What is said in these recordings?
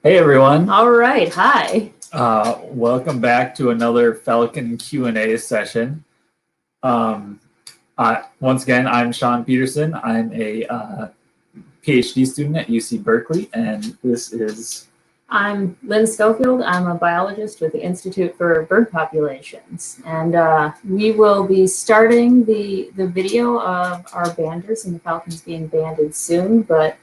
Hey everyone. All right, hi. Welcome back to another Falcon Q&A session. Once again, I'm Sean Peterson. I'm a PhD student at UC Berkeley, and this is... I'm Lynn Schofield. I'm a biologist with the Institute for Bird Populations, and we will be starting the video of our banders and the falcons being banded soon, but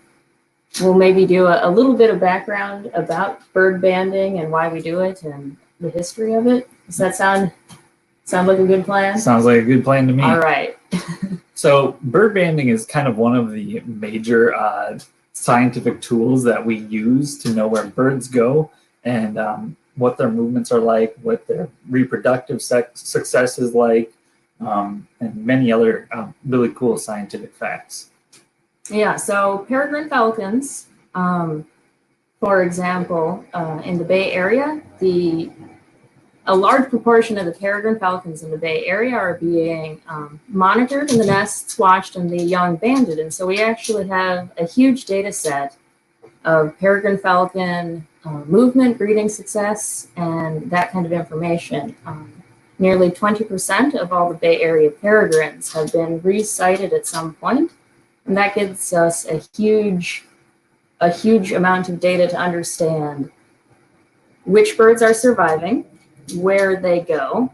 we'll maybe do a little bit of background about bird banding and why we do it and the history of it. Does that sound like a good plan? Sounds like a good plan to me. All right. So bird banding is kind of one of the major scientific tools that we use to know where birds go and what their movements are like, what their reproductive success is like, and many other really cool scientific facts. Yeah, so peregrine falcons, for example, in the Bay Area, a large proportion of the peregrine falcons in the Bay Area are being monitored and the nests watched and the young banded. And so we actually have a huge data set of peregrine falcon movement, breeding success, and that kind of information. Nearly 20% of all the Bay Area peregrines have been resighted at some point. And that gives us a huge amount of data to understand which birds are surviving, where they go,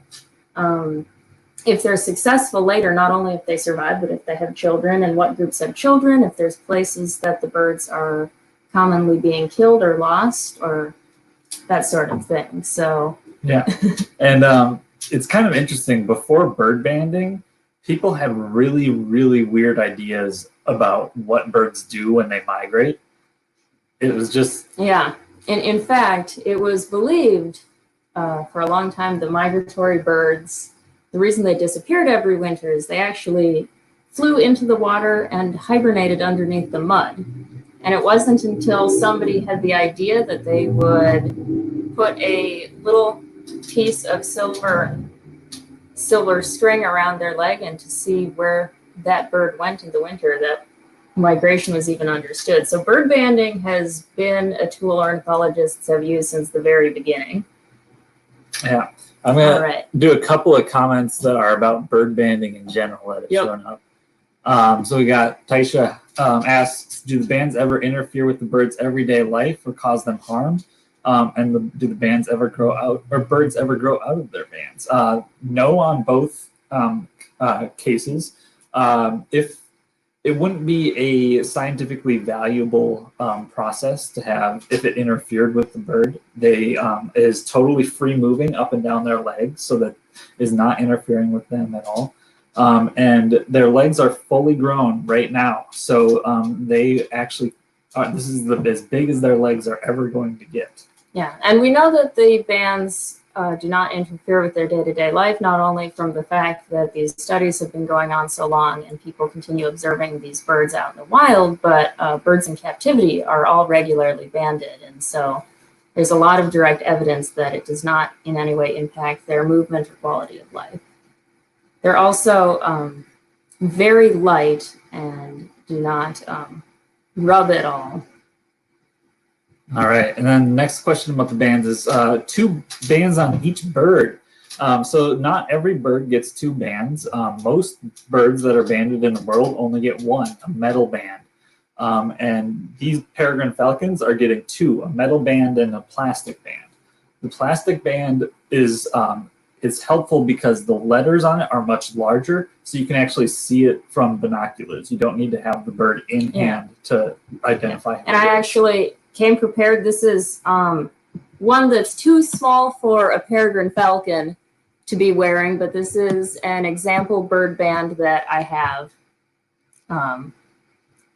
if they're successful later, not only if they survive, but if they have children and what groups have children, if there's places that the birds are commonly being killed or lost or that sort of thing. So yeah, and it's kind of interesting. Before bird banding, people had really weird ideas about what birds do when they migrate. It was just... Yeah, and in fact, it was believed for a long time the migratory birds, the reason they disappeared every winter is they actually flew into the water and hibernated underneath the mud. And it wasn't until somebody had the idea that they would put a little piece of silver string around their leg and to see where that bird went in the winter, that migration was even understood. So bird banding has been a tool ornithologists have used since the very beginning. Yeah, I'm going to do a couple of comments that are about bird banding in general that have shown up. So we got Taisha asks, do the bands ever interfere with the birds' everyday life or cause them harm? And do the bands ever grow out, or birds ever grow out of their bands? No on both cases. If it wouldn't be a scientifically valuable process to have if it interfered with the bird. They is totally free moving up and down their legs, so that is not interfering with them at all. And their legs are fully grown right now, so they actually this is as big as their legs are ever going to get. Yeah, and we know that the bands do not interfere with their day-to-day life, not only from the fact that these studies have been going on so long and people continue observing these birds out in the wild, but birds in captivity are all regularly banded. And so there's a lot of direct evidence that it does not in any way impact their movement or quality of life. They're also very light and do not rub at all. All right, and then the next question about the bands is 2 bands on each bird. So not every bird gets 2 bands. Most birds that are banded in the world only get 1, a metal band. And these peregrine falcons are getting 2, a metal band and a plastic band. The plastic band is helpful because the letters on it are much larger, so you can actually see it from binoculars. You don't need to have the bird in hand to identify. And I actually came prepared. This is one that's too small for a peregrine falcon to be wearing, but this is an example bird band that I have.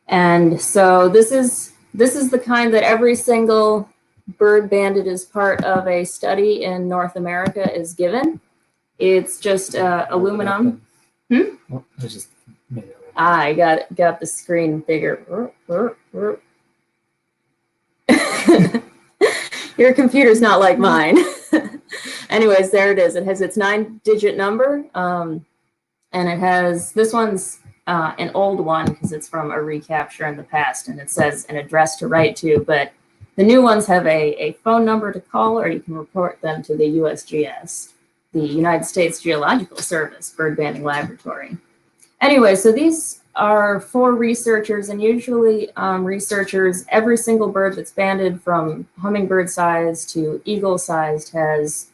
And so this is the kind that every single bird banded as part of a study in North America is given. It's just aluminum. Oh, I just made it. I got the screen bigger. Your computer's not like mine. Anyways, there it is. It has its 9-digit number, and it has, this one's an old one because it's from a recapture in the past, and it says an address to write to, but The new ones have a phone number to call, or you can report them to the USGS, the United States Geological Service Bird Banding Laboratory. Anyway, so these are for researchers, and usually researchers, every single bird that's banded from hummingbird size to eagle sized has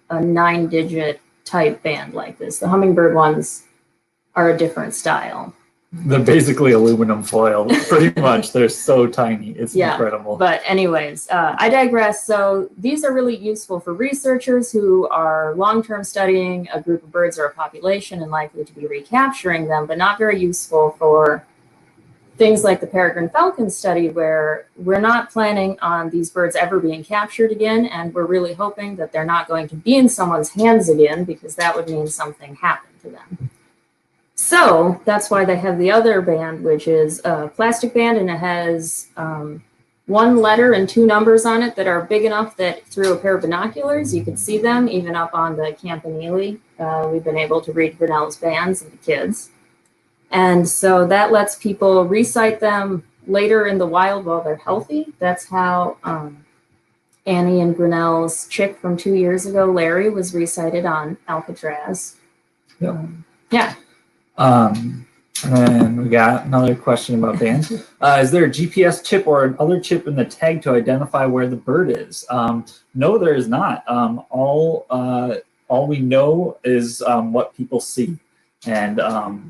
a 9-digit type band like this. The hummingbird ones are a different style. They're basically aluminum foil, pretty much. They're so tiny. It's incredible. But anyways, I digress. So these are really useful for researchers who are long-term studying a group of birds or a population and likely to be recapturing them, but not very useful for things like the peregrine falcon study, where we're not planning on these birds ever being captured again, and we're really hoping that they're not going to be in someone's hands again, because that would mean something happened to them. So that's why they have the other band, which is a plastic band, and it has 1 letter and 2 numbers on it that are big enough that through a pair of binoculars you can see them, even up on the campanile. We've been able to read Grinnell's bands and the kids. And so that lets people recite them later in the wild while they're healthy. That's how Annie and Grinnell's chick from 2 years ago, Larry, was recited on Alcatraz. Yep. Yeah. And we got another question about bands. Is there a GPS chip or another chip in the tag to identify where the bird is? No, there is not. All we know is what people see. And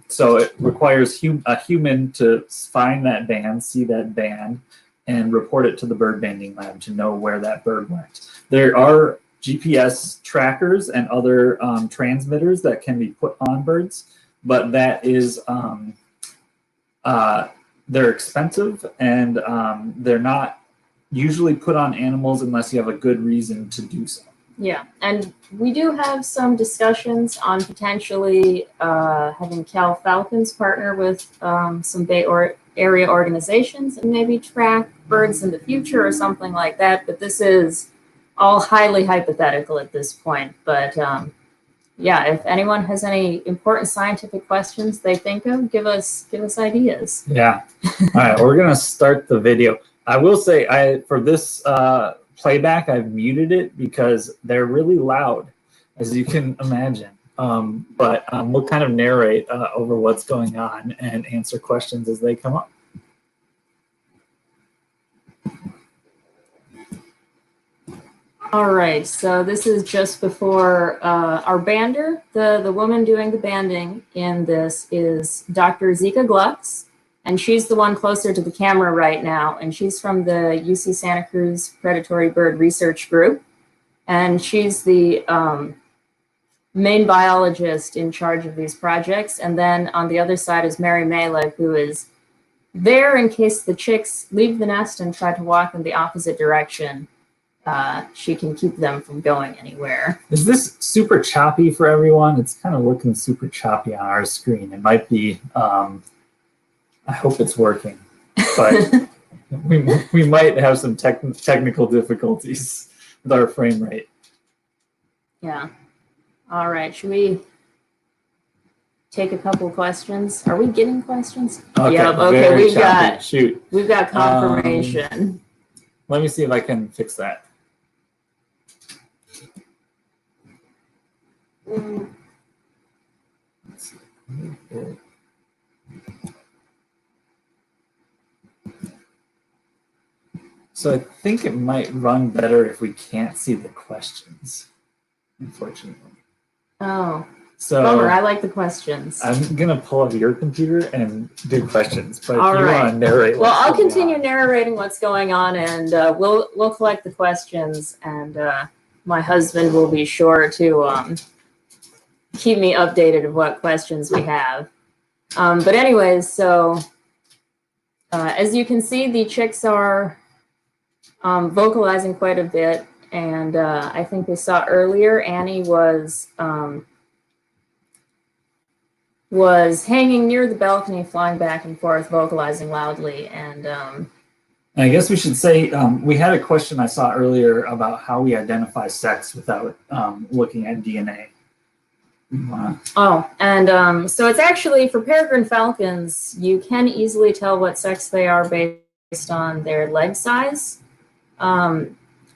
so it requires a human to find that band, see that band, and report it to the bird banding lab to know where that bird went. There are GPS trackers and other transmitters that can be put on birds, but that is they're expensive, and they're not usually put on animals unless you have a good reason to do so. Yeah, and we do have some discussions on potentially having Cal Falcons partner with some Bay Area organizations and maybe track birds in the future or something like that. But this is all highly hypothetical at this point. But yeah, if anyone has any important scientific questions they think of, give us ideas. Yeah. All right, we're gonna start the video. I will say, for this playback, I've muted it because they're really loud, as you can imagine. But we'll kind of narrate over what's going on and answer questions as they come up. All right, so this is just before our bander. The woman doing the banding in this is Dr. Zika Glux, and she's the one closer to the camera right now, and she's from the UC Santa Cruz Predatory Bird Research Group, and she's the main biologist in charge of these projects. And then on the other side is Mary Malek, who is there in case the chicks leave the nest and try to walk in the opposite direction. She can keep them from going anywhere. Is this super choppy for everyone? It's kind of looking super choppy on our screen. It might be, I hope it's working, but we might have some technical difficulties with our frame rate. Yeah. All right, should we take a couple questions? Are we getting questions? Okay, yep, okay, we've got confirmation. Let me see if I can fix that. So I think it might run better if we can't see the questions, unfortunately. Oh, so bummer. I like the questions. I'm gonna pull up your computer and do questions, but all if you right. want to narrate, well, I'll continue narrating what's going on, and we'll collect the questions, and my husband will be sure to keep me updated of what questions we have. But anyways, so as you can see, the chicks are vocalizing quite a bit, and I think we saw earlier Annie was hanging near the balcony, flying back and forth, vocalizing loudly. And I guess we should say we had a question I saw earlier about how we identify sex without looking at DNA. Oh, and so it's actually, for peregrine falcons, you can easily tell what sex they are based on their leg size.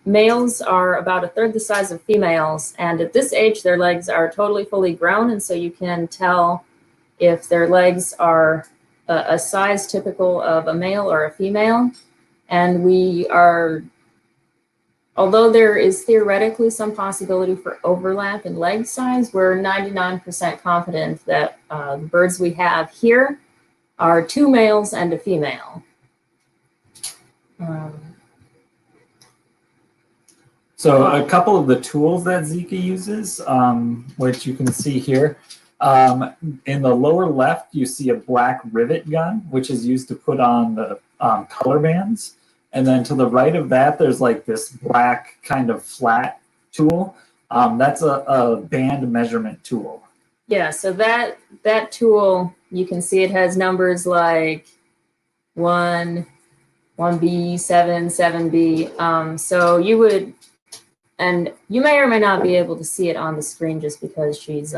Males are about a third the size of females, and at this age, their legs are totally fully grown, and so you can tell if their legs are a size typical of a male or a female. And we are, although there is theoretically some possibility for overlap in leg size, we're 99% confident that the birds we have here are 2 males and a female. So a couple of the tools that Zika uses, which you can see here, in the lower left, you see a black rivet gun, which is used to put on the color bands. And then to the right of that, there's like this black kind of flat tool. That's a band measurement tool. Yeah, so that tool, you can see it has numbers like 1B, 7, 7B. So you would, and you may or may not be able to see it on the screen just because she's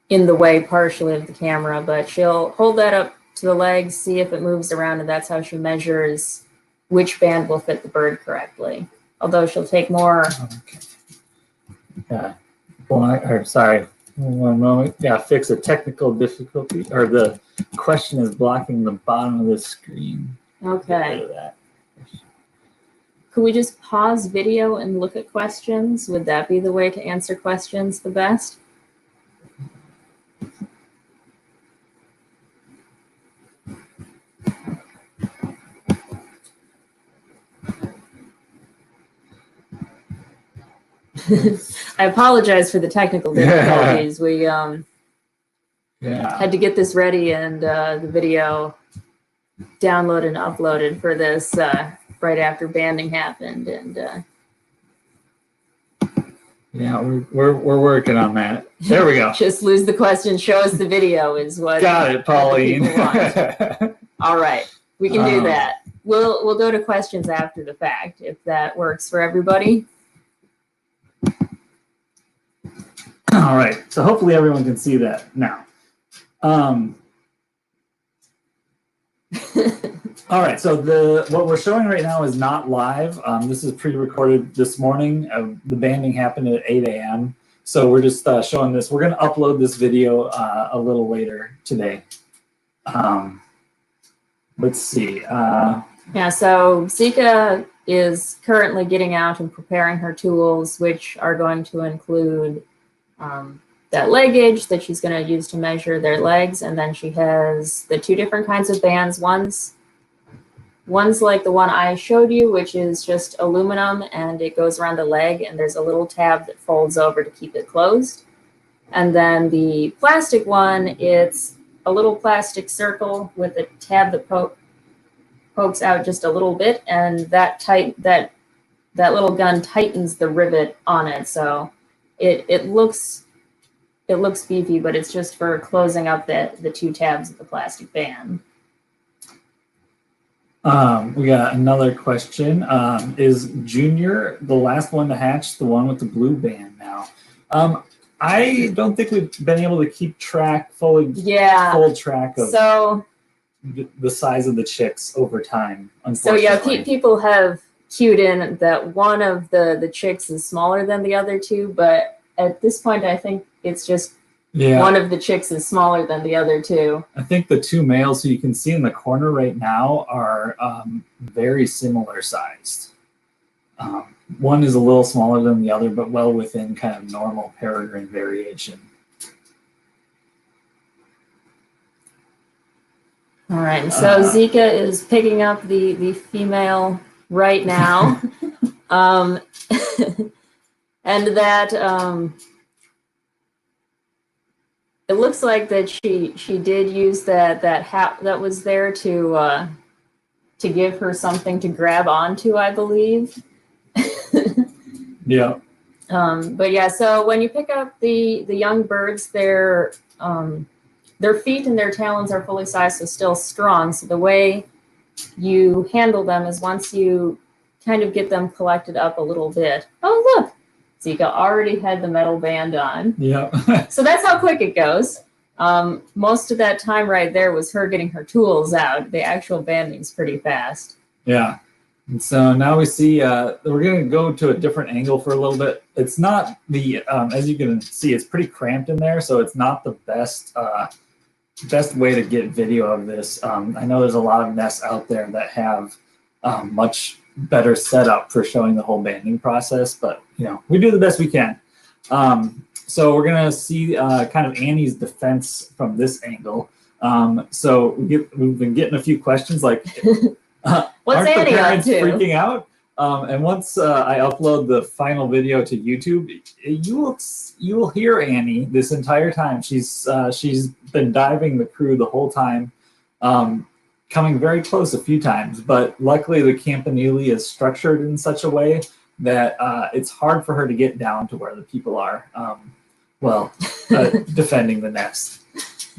in the way partially of the camera, but she'll hold that up to the legs, see if it moves around, and that's how she measures which band will fit the bird correctly. Although she'll take more. Okay. Yeah. Sorry, one moment. Yeah, fix a technical difficulty, or the question is blocking the bottom of the screen. Okay. Could we just pause video and look at questions? Would that be the way to answer questions the best? I apologize for the technical difficulties. We had to get this ready, and the video downloaded and uploaded for this right after banding happened, and yeah, we're working on that. There we go. Just lose the question, show us the video is what. Got it, Pauline. All right, we can do that. We'll go to questions after the fact if that works for everybody. All right, so hopefully everyone can see that now. All right, so what we're showing right now is not live. This is pre-recorded this morning. The banding happened at 8 a.m. So we're just showing this. We're going to upload this video a little later today. Let's see. Yeah, so Zika is currently getting out and preparing her tools, which are going to include that leg gauge that she's going to use to measure their legs, and then she has the 2 different kinds of bands. One's like the one I showed you, which is just aluminum, and it goes around the leg, and there's a little tab that folds over to keep it closed. And then the plastic one, it's a little plastic circle with a tab that pokes out just a little bit, and that little gun tightens the rivet on it, so it looks beefy, but it's just for closing up the 2 tabs of the plastic band. We got another question. Is Junior the last one to hatch, the one with the blue band now? I don't think we've been able to keep track full track of the size of the chicks over time, unfortunately. So yeah, people have cued in that one of the chicks is smaller than the other 2, but at this point I think it's just one of the chicks is smaller than the other 2. I think the 2 males who you can see in the corner right now are very similar sized. One is a little smaller than the other, but well within kind of normal peregrine variation. All right, so Zika is picking up the female right now. And that it looks like that she did use that hat that was there to give her something to grab onto, I believe. Yeah. But yeah, so when you pick up the young birds, their feet and their talons are fully sized, so still strong. So the way you handle them is once you kind of get them collected up a little bit. Oh, look, Zika already had the metal band on. Yeah. So that's how quick it goes. Most of that time right there was her getting her tools out. The actual banding's pretty fast. Yeah. And so now we see, we're going to go to a different angle for a little bit. It's not the, as you can see, it's pretty cramped in there, so it's not the best way to get video of this. I know there's a lot of nests out there that have much better setup for showing the whole banding process, but we do the best we can. So we're going to see kind of Annie's defense from this angle. So we've been getting a few questions like, what's aren't Annie the parents up to? freaking out? And once I upload the final video to YouTube, you will hear Annie this entire time. She's been diving the crew the whole time, coming very close a few times. But luckily, the campanile is structured in such a way that it's hard for her to get down to where the people are. Defending the nest.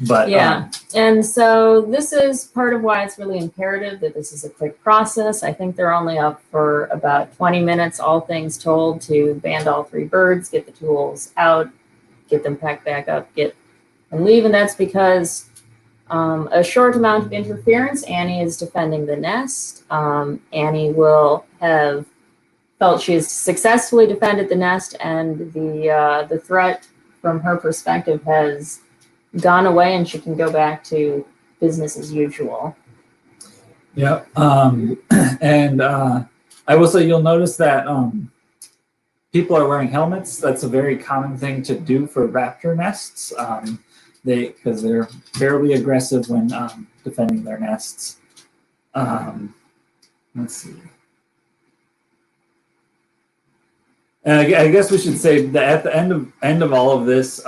But yeah, and so this is part of why it's really imperative that this is a quick process. I think they're only up for about 20 minutes, all things told, to band all 3 birds, get the tools out, get them packed back up, and leave. And that's because a short amount of interference, Annie is defending the nest. Annie will have felt she has successfully defended the nest, and the threat from her perspective has gone away, and she can go back to business as usual. Yeah, and I will say you'll notice that people are wearing helmets. That's a very common thing to do for raptor nests. Because they're fairly aggressive when defending their nests. Let's see. And I guess we should say that at the end of all of this,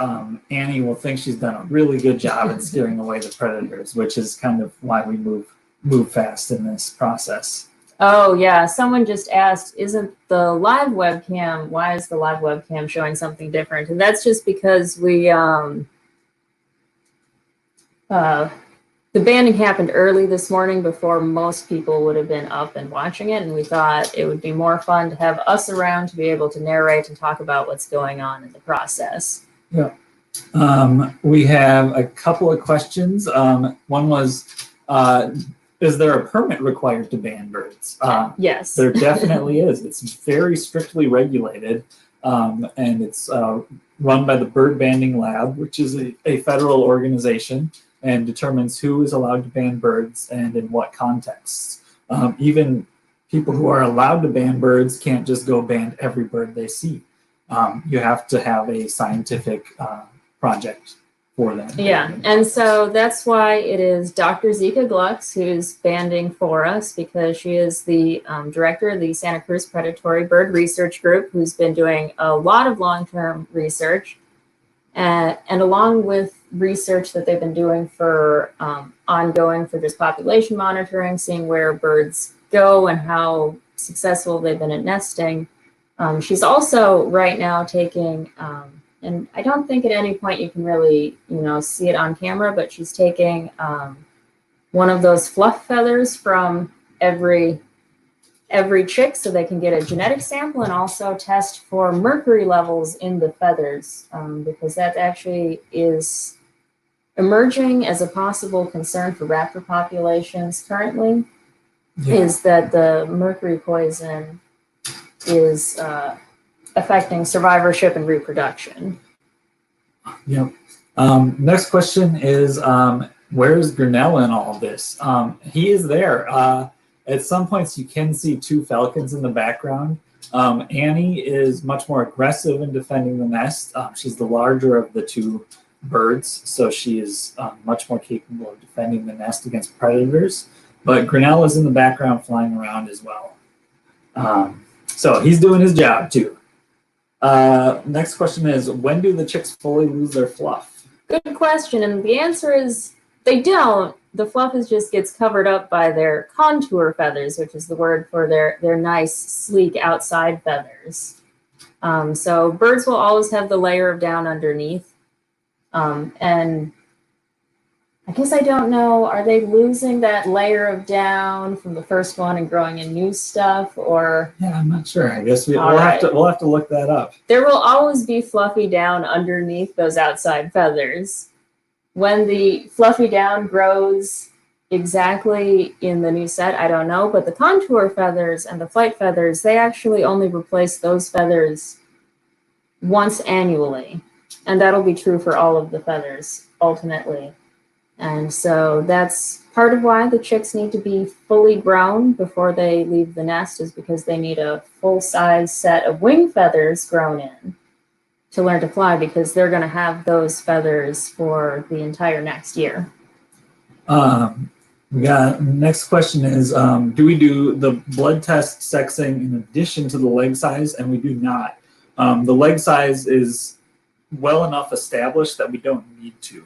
Annie will think she's done a really good job at steering away the predators, which is kind of why we move fast in this process. Oh yeah, someone just asked, isn't the live webcam? Why is the live webcam showing something different? And that's just because we the banding happened early this morning before most people would have been up and watching it, and we thought it would be more fun to have us around to be able to narrate and talk about what's going on in the process. Yeah. We have a couple of questions. One was, is there a permit required to ban birds? Yes. There definitely is. It's very strictly regulated, and it's run by the Bird Banding Lab, which is a federal organization, and determines who is allowed to ban birds and in what contexts. Even people who are allowed to ban birds can't just go ban every bird they see. You have to have a scientific project for that. Yeah, and so that's why it is Dr. Zika Glux who's banding for us, because she is the director of the Santa Cruz Predatory Bird Research Group, who's been doing a lot of long-term research. And along with research that they've been doing for ongoing for just population monitoring, seeing where birds go and how successful they've been at nesting. She's also right now taking, and I don't think at any point you can really, see it on camera, but she's taking one of those fluff feathers from every chick so they can get a genetic sample and also test for mercury levels in the feathers, because that actually is emerging as a possible concern for raptor populations currently. Yeah. Is that the mercury poison is affecting survivorship and reproduction. Yep. Next question is, where's Grinnell in all of this? He is there. At some points, you can see 2 falcons in the background. Annie is much more aggressive in defending the nest. She's the larger of the 2 birds, so she is much more capable of defending the nest against predators. But Grinnell is in the background flying around as well. So he's doing his job too. Next question is, when do the chicks fully lose their fluff? Good question, and the answer is they don't. The fluff just gets covered up by their contour feathers, which is the word for their nice, sleek outside feathers. So birds will always have the layer of down underneath. And I guess I don't know, are they losing that layer of down from the first one and growing in new stuff, or? Yeah, I'm not sure. I guess we'll have to look that up. There will always be fluffy down underneath those outside feathers. When the fluffy down grows exactly in the new set, I don't know, but the contour feathers and the flight feathers, they actually only replace those feathers once annually. And that'll be true for all of the feathers, ultimately. And so that's part of why the chicks need to be fully grown before they leave the nest, is because they need a full-size set of wing feathers grown in to learn to fly, because they're going to have those feathers for the entire next year. We got next question is, do we do the blood test sexing in addition to the leg size? And we do not. The leg size is well enough established that we don't need to.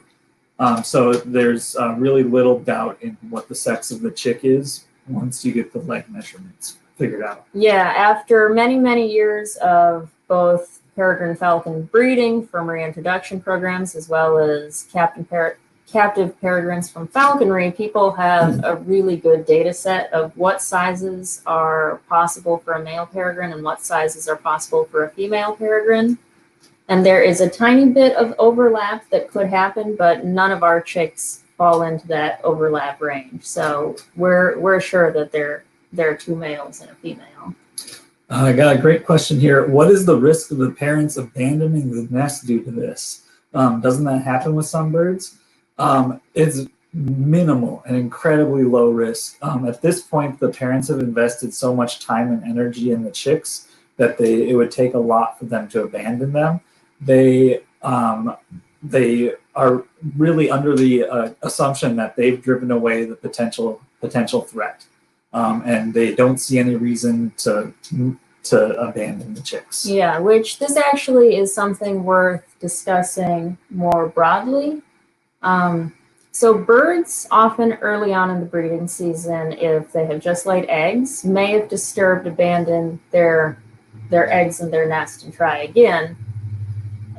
So there's really little doubt in what the sex of the chick is once you get the leg measurements figured out. Yeah, after many, many years of both peregrine falcon breeding from reintroduction programs, as well as captive peregrines from falconry, people have a really good data set of what sizes are possible for a male peregrine and what sizes are possible for a female peregrine. And there is a tiny bit of overlap that could happen, but none of our chicks fall into that overlap range. So we're sure that there are two males and a female. I got a great question here. What is the risk of the parents abandoning the nest due to this? Doesn't that happen with some birds? It's minimal and incredibly low risk. At this point, the parents have invested so much time and energy in the chicks that it would take a lot for them to abandon them. They are really under the assumption that they've driven away the potential threat, and they don't see any reason to abandon the chicks. Yeah, which this actually is something worth discussing more broadly. So birds often early on in the breeding season, if they have just laid eggs, may have disturbed, abandoned their eggs in their nest and try again.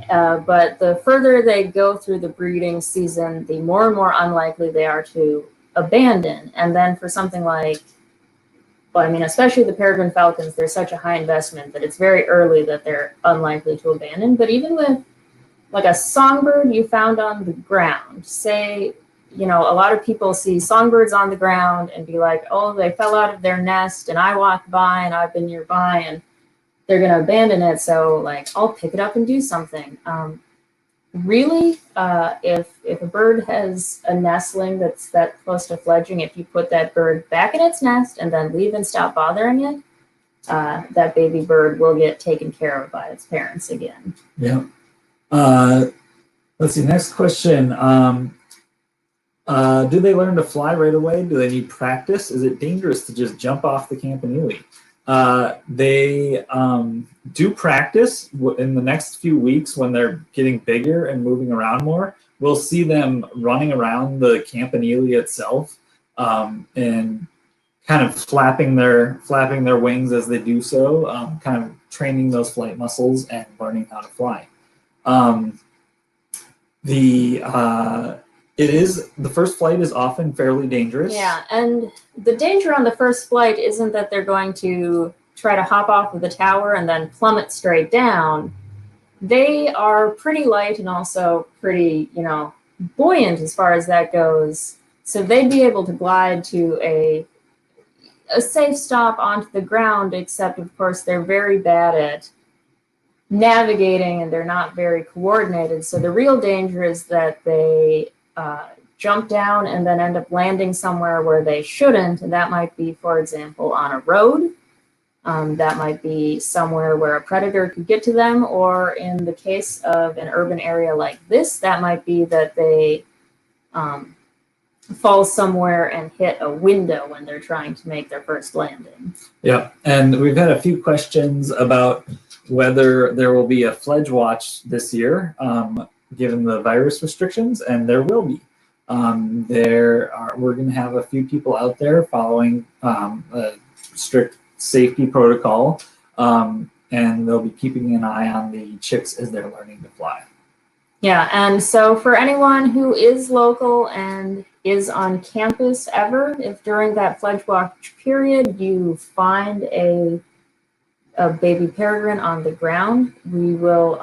But the further they go through the breeding season, the more and more unlikely they are to abandon. And then for something like, well, I mean, especially the peregrine falcons, they're such a high investment that it's very early that they're unlikely to abandon. But even with like a songbird you found on the ground, say, a lot of people see songbirds on the ground and be like, oh, they fell out of their nest and I walked by and I've been nearby and they're going to abandon it. So like, I'll pick it up and do something. Really, if a bird has a nestling that's that close to fledging, if you put that bird back in its nest and then leave and stop bothering it, that baby bird will get taken care of by its parents again. Yeah. Let's see. Next question. Do they learn to fly right away? Do they need practice? Is it dangerous to just jump off the campanile? They do practice in the next few weeks when they're getting bigger and moving around more. We'll see them running around the campanile itself and kind of flapping their wings as they do so, kind of training those flight muscles and learning how to fly. The first flight is often fairly dangerous. Yeah, and the danger on the first flight isn't that they're going to try to hop off of the tower and then plummet straight down. They are pretty light and also pretty, buoyant as far as that goes. So they'd be able to glide to a safe stop onto the ground, except of course they're very bad at navigating and they're not very coordinated. So the real danger is that they jump down and then end up landing somewhere where they shouldn't. And that might be, for example, on a road. That might be somewhere where a predator could get to them, or in the case of an urban area like this, that might be that they fall somewhere and hit a window when they're trying to make their first landing. Yeah, and we've had a few questions about whether there will be a Fledge Watch this year, given the virus restrictions, and there will be. We're going to have a few people out there following a strict safety protocol, and they'll be keeping an eye on the chicks as they're learning to fly. Yeah, and so for anyone who is local and is on campus ever, if during that Fledge Watch period you find a baby peregrine on the ground, we will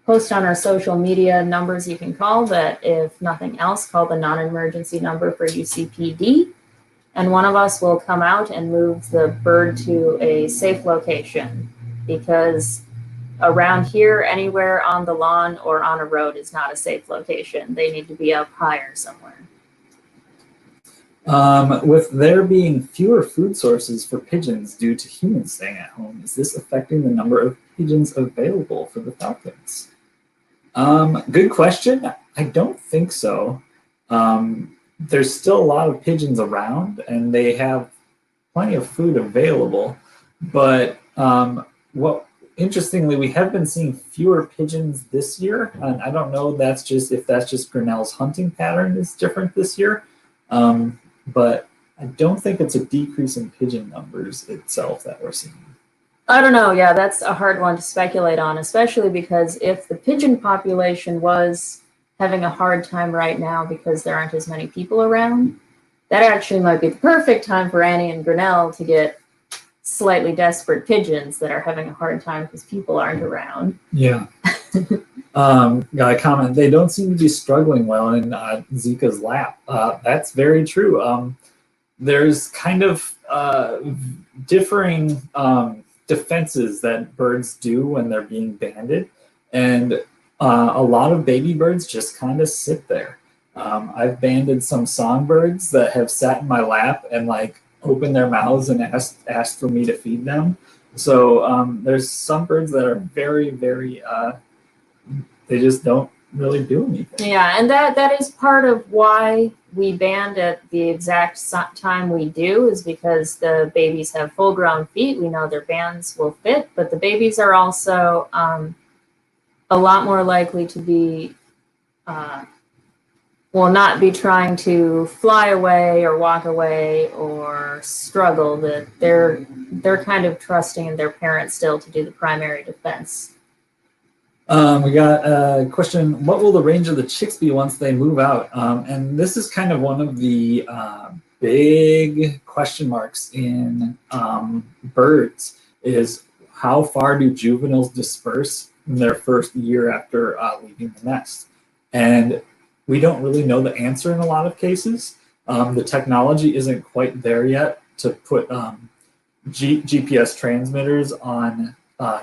post on our social media numbers you can call, that if nothing else, call the non-emergency number for UCPD, and one of us will come out and move the bird to a safe location, because around here, anywhere on the lawn or on a road is not a safe location. They need to be up higher somewhere. With there being fewer food sources for pigeons due to humans staying at home, is this affecting the number of pigeons available for the falcons? Good question. I don't think so. There's still a lot of pigeons around, and they have plenty of food available. But interestingly, we have been seeing fewer pigeons this year, and I don't know if that's just Grinnell's hunting pattern is different this year. But I don't think it's a decrease in pigeon numbers itself that we're seeing. I don't know. Yeah, that's a hard one to speculate on, especially because if the pigeon population was having a hard time right now because there aren't as many people around, that actually might be the perfect time for Annie and Grinnell to get slightly desperate pigeons that are having a hard time because people aren't around. Yeah. Got a comment. They don't seem to be struggling well in Zika's lap. That's very true. There's kind of differing defenses that birds do when they're being banded, and a lot of baby birds just kind of sit there. I've banded some songbirds that have sat in my lap and like opened their mouths and asked for me to feed them. So there's some birds that are very, very they just don't really do anything. Yeah, and that is part of why we band at the exact time we do, is because the babies have full-grown feet. We know their bands will fit, but the babies are also a lot more likely to be will not be trying to fly away or walk away or struggle. That they're kind of trusting in their parents still to do the primary defense. We got a question: what will the range of the chicks be once they move out? And this is kind of one of the big question marks in birds, is how far do juveniles disperse in their first year after leaving the nest? And we don't really know the answer in a lot of cases. The technology isn't quite there yet to put GPS transmitters on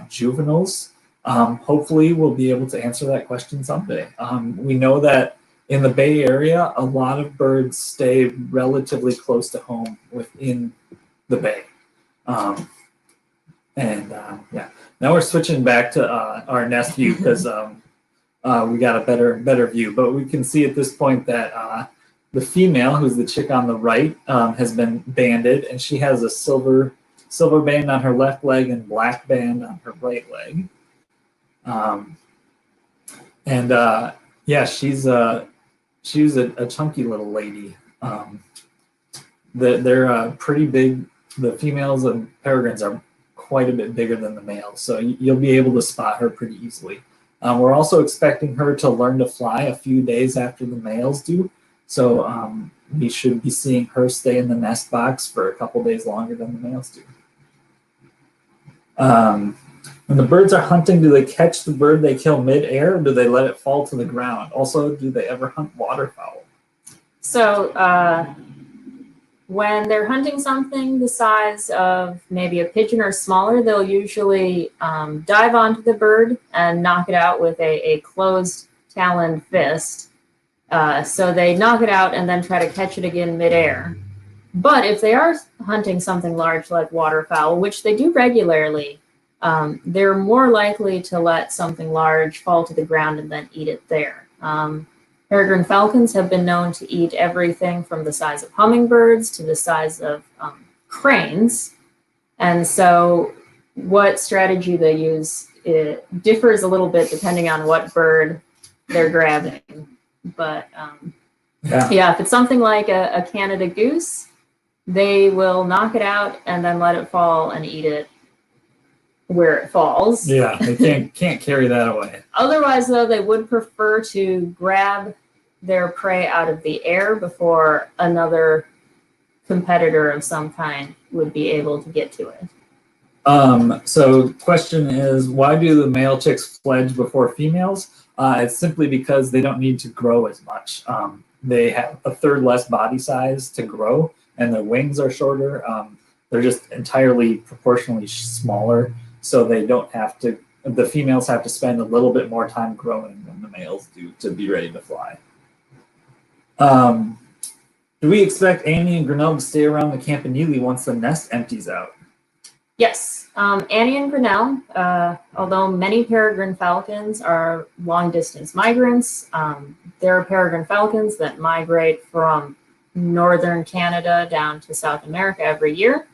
juveniles. Hopefully we'll be able to answer that question someday. We know that in the Bay Area, a lot of birds stay relatively close to home within the Bay. Yeah, now we're switching back to our nest view because we got a better view, but we can see at this point that the female, who's the chick on the right, has been banded, and she has a silver band on her left leg and black band on her right leg. Yeah, she's a chunky little lady. They're pretty big. The females of peregrines are quite a bit bigger than the males, so you'll be able to spot her pretty easily. We're also expecting her to learn to fly a few days after the males do, so we should be seeing her stay in the nest box for a couple days longer than the males do. When the birds are hunting, do they catch the bird they kill mid-air, or do they let it fall to the ground? Also, do they ever hunt waterfowl? So when they're hunting something the size of maybe a pigeon or smaller, they'll usually dive onto the bird and knock it out with a closed taloned fist. So they knock it out and then try to catch it again mid-air. But if they are hunting something large like waterfowl, which they do regularly, they're more likely to let something large fall to the ground and then eat it there. Peregrine falcons have been known to eat everything from the size of hummingbirds to the size of cranes. And so what strategy they use, it differs a little bit depending on what bird they're grabbing. But yeah, if it's something like a Canada goose, they will knock it out and then let it fall and eat it where it falls. Yeah, they can't carry that away. Otherwise, though, they would prefer to grab their prey out of the air before another competitor of some kind would be able to get to it. So question is, why do the male chicks fledge before females? It's simply because they don't need to grow as much. They have a third less body size to grow, and their wings are shorter. They're just entirely proportionally smaller, so they don't have to. The females have to spend a little bit more time growing than the males do to be ready to fly. Do we expect Annie and Grinnell to stay around the campanile once the nest empties out? Yes, Annie and Grinnell, although many peregrine falcons are long-distance migrants, there are peregrine falcons that migrate from northern Canada down to South America every year.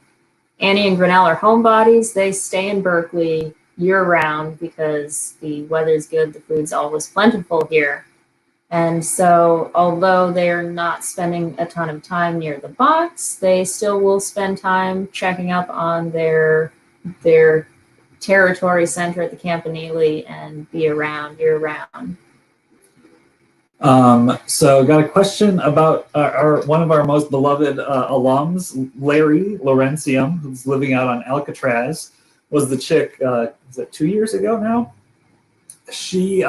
Annie and Grinnell are homebodies. They stay in Berkeley year-round because the weather's good, the food's always plentiful here. And so, although they're not spending a ton of time near the box, they still will spend time checking up on their territory center at the campanile and be around year-round. So got a question about one of our most beloved alums, Larry Laurentium, who's living out on Alcatraz, was the chick, is it 2 years ago now? She, we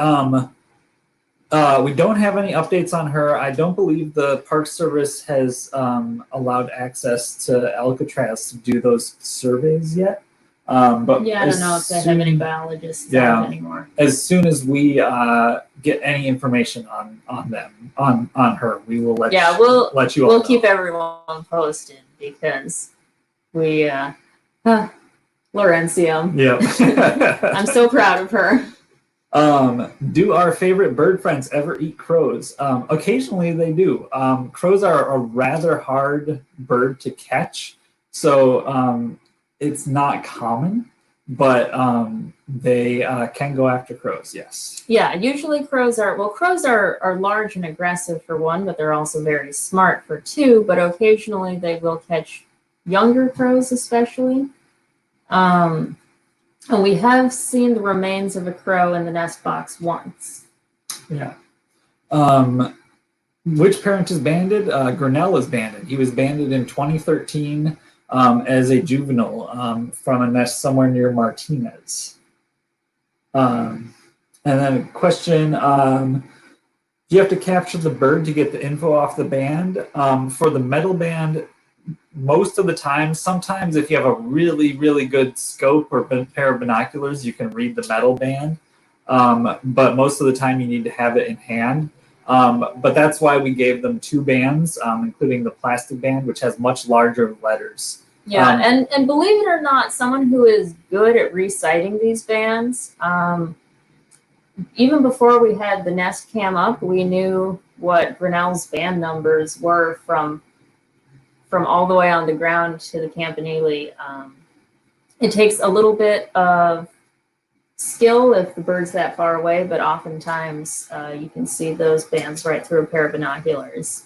don't have any updates on her. I don't believe the Park Service has allowed access to Alcatraz to do those surveys yet. But yeah, I don't know if they have any biologists anymore. As soon as we get any information on her, we will let you all know. We'll keep everyone posted because we Laurentium. Yep. I'm so proud of her. Do our favorite bird friends ever eat crows? Occasionally they do. Crows are a rather hard bird to catch, so it's not common, but they can go after crows, yes. Yeah, usually crows are large and aggressive for one, but they're also very smart for two, but occasionally they will catch younger crows especially. And we have seen the remains of a crow in the nest box once. Yeah. Which parent is banded? Grinnell is banded. He was banded in 2013 as a juvenile from a nest somewhere near Martinez. And then a question, do you have to capture the bird to get the info off the band? For the metal band, most of the time, sometimes if you have a really, really good scope or pair of binoculars, you can read the metal band. But most of the time you need to have it in hand. But that's why we gave them two bands, including the plastic band, which has much larger letters. Yeah, and believe it or not, someone who is good at reciting these bands, even before we had the nest cam up, we knew what Grinnell's band numbers were from all the way on the ground to the campanile. It takes a little bit of skill if the bird's that far away, but oftentimes you can see those bands right through a pair of binoculars.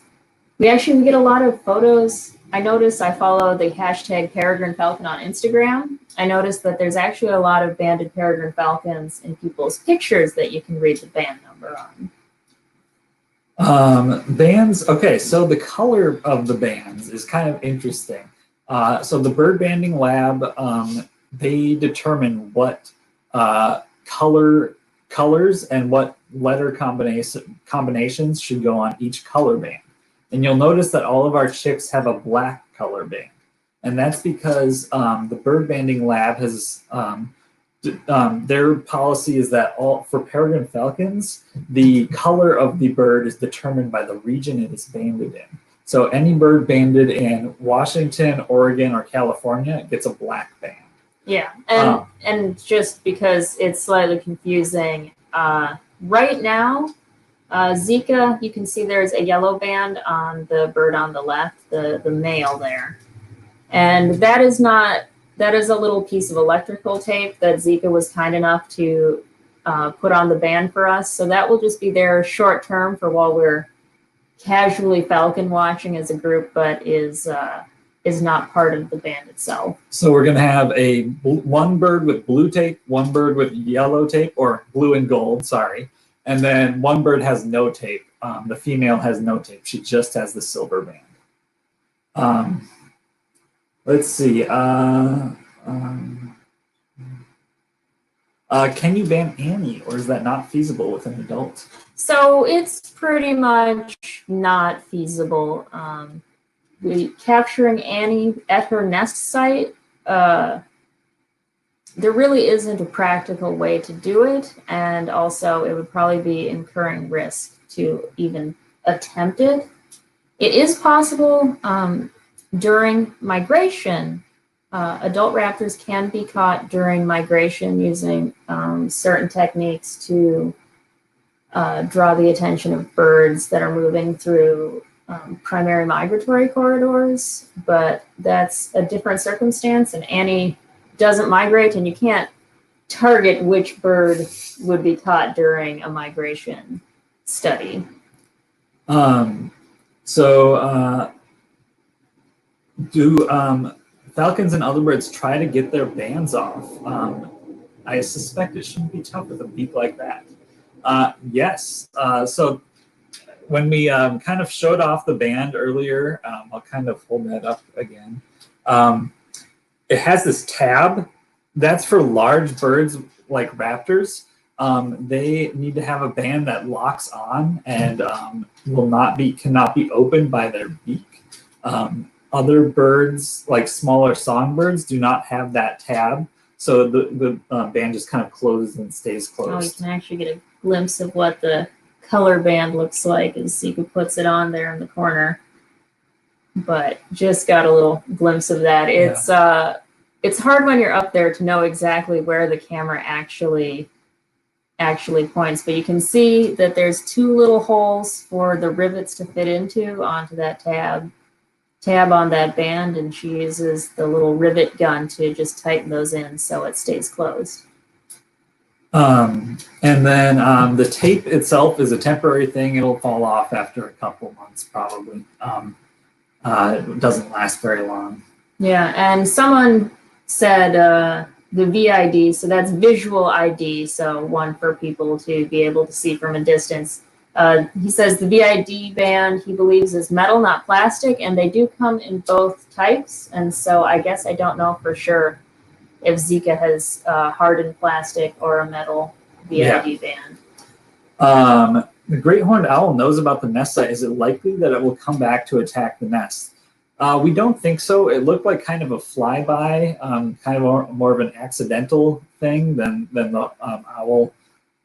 We get a lot of photos. I noticed I follow the hashtag Peregrine Falcon on Instagram. I noticed that there's actually a lot of banded peregrine falcons in people's pictures that you can read the band number on. Bands, okay, so the color of the bands is kind of interesting. So the bird banding lab, they determine what colors and what letter combinations should go on each color band. And you'll notice that all of our chicks have a black color band. And that's because the bird banding lab has their policy is that for peregrine falcons, the color of the bird is determined by the region it is banded in. So any bird banded in Washington, Oregon, or California gets a black band. Yeah, and just because it's slightly confusing, right now, Zika, you can see there's a yellow band on the bird on the left, the male there. And that is a little piece of electrical tape that Zika was kind enough to put on the band for us. So that will just be there short term for while we're casually falcon watching as a group, but is not part of the band itself. So we're going to have one bird with blue tape, one bird with yellow tape, or blue and gold, sorry. And then one bird has no tape. The female has no tape. She just has the silver band. Let's see. Can you ban Annie, or is that not feasible with an adult? So it's pretty much not feasible. Capturing Annie at her nest site, there really isn't a practical way to do it, and also it would probably be incurring risk to even attempt it. It is possible during migration. Adult raptors can be caught during migration using certain techniques to draw the attention of birds that are moving through primary migratory corridors, but that's a different circumstance, and Annie doesn't migrate, and you can't target which bird would be caught during a migration study. Do falcons and other birds try to get their bands off? I suspect it shouldn't be tough with a beak like that. Yes. So when we kind of showed off the band earlier, I'll kind of hold that up again. It has this tab. That's for large birds like raptors. They need to have a band that locks on and cannot be opened by their beak. Other birds, like smaller songbirds, do not have that tab, so the band just kind of closes and stays closed. Oh, you can actually get a glimpse of what the color band looks like as Sika puts it on there in the corner. But just got a little glimpse of that. It's hard when you're up there to know exactly where the camera actually points, but you can see that there's two little holes for the rivets to fit onto that tab on that band, and she uses the little rivet gun to just tighten those in so it stays closed. And then the tape itself is a temporary thing. It'll fall off after a couple months probably. It doesn't last very long. Yeah, and someone said the VID, so that's visual ID, so one for people to be able to see from a distance. He says the VID band, he believes, is metal, not plastic, and they do come in both types. And so I guess I don't know for sure if Zika has hardened plastic or a metal VID band. The great horned owl knows about the nest site. Is it likely that it will come back to attack the nest? We don't think so. It looked like kind of a flyby, kind of more of an accidental thing than the owl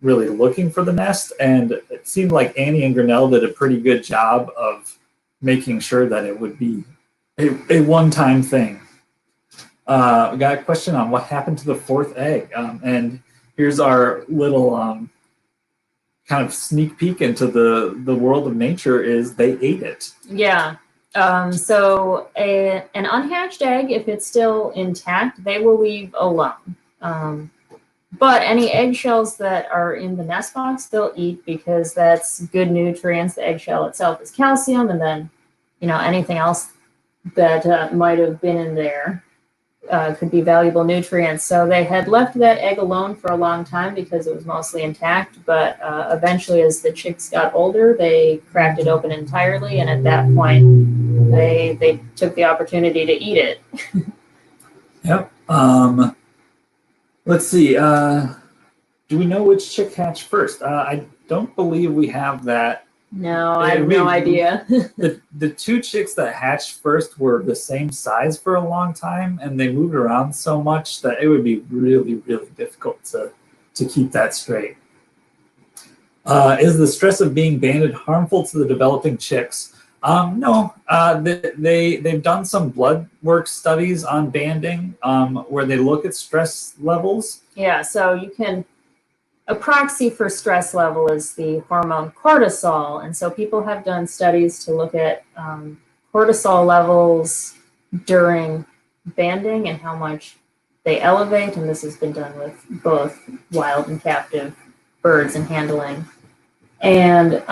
really looking for the nest, and it seemed like Annie and Grinnell did a pretty good job of making sure that it would be a one-time thing. We got a question on what happened to the fourth egg, and here's our little kind of sneak peek into the world of nature. Is they ate it. Yeah. So an unhatched egg, if it's still intact, they will leave alone. But any eggshells that are in the nest box, they'll eat because that's good nutrients. The eggshell itself is calcium, and then, anything else that might have been in there could be valuable nutrients. So they had left that egg alone for a long time because it was mostly intact. But eventually, as the chicks got older, they cracked it open entirely, and at that point, they took the opportunity to eat it. Yep. Let's see. Do we know which chick hatched first? I don't believe we have that. No, I have no idea. the two chicks that hatched first were the same size for a long time, and they moved around so much that it would be really, really difficult to keep that straight. Is the stress of being banded harmful to the developing chicks? No, they've done some blood work studies on banding where they look at stress levels. Yeah, so a proxy for stress level is the hormone cortisol. And so people have done studies to look at cortisol levels during banding and how much they elevate. And this has been done with both wild and captive birds and handling. And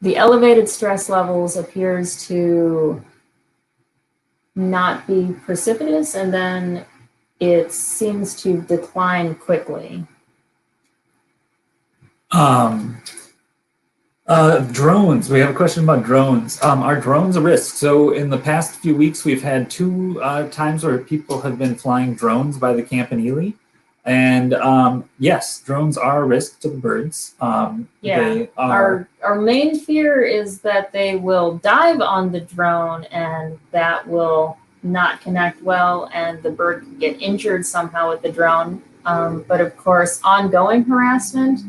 the elevated stress levels appears to not be precipitous, and then it seems to decline quickly. Drones. We have a question about drones. Are drones a risk? So in the past few weeks, we've had two times where people have been flying drones by the Campanile. And yes, drones are a risk to the birds. They are, our main fear is that they will dive on the drone and that will not connect well and the bird can get injured somehow with the drone. But of course, ongoing harassment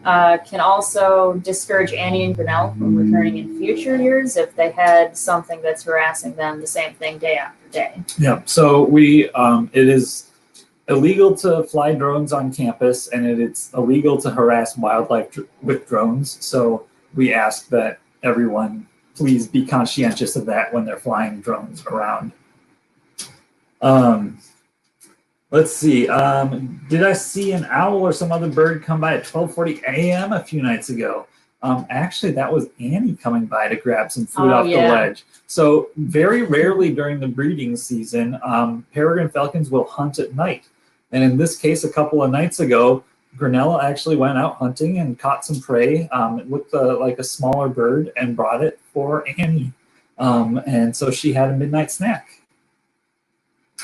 can also discourage Annie and Grinnell from returning in future years if they had something that's harassing them the same thing day after day. Yeah, so it is illegal to fly drones on campus, and it's illegal to harass wildlife with drones. So we ask that everyone please be conscientious of that when they're flying drones around. Let's see. Did I see an owl or some other bird come by at 12:40 a.m. a few nights ago? Actually, that was Annie coming by to grab some food off the ledge. So very rarely during the breeding season, peregrine falcons will hunt at night. And in this case, a couple of nights ago, Grinnell actually went out hunting and caught some prey. It looked like a smaller bird and brought it for Annie. And so she had a midnight snack.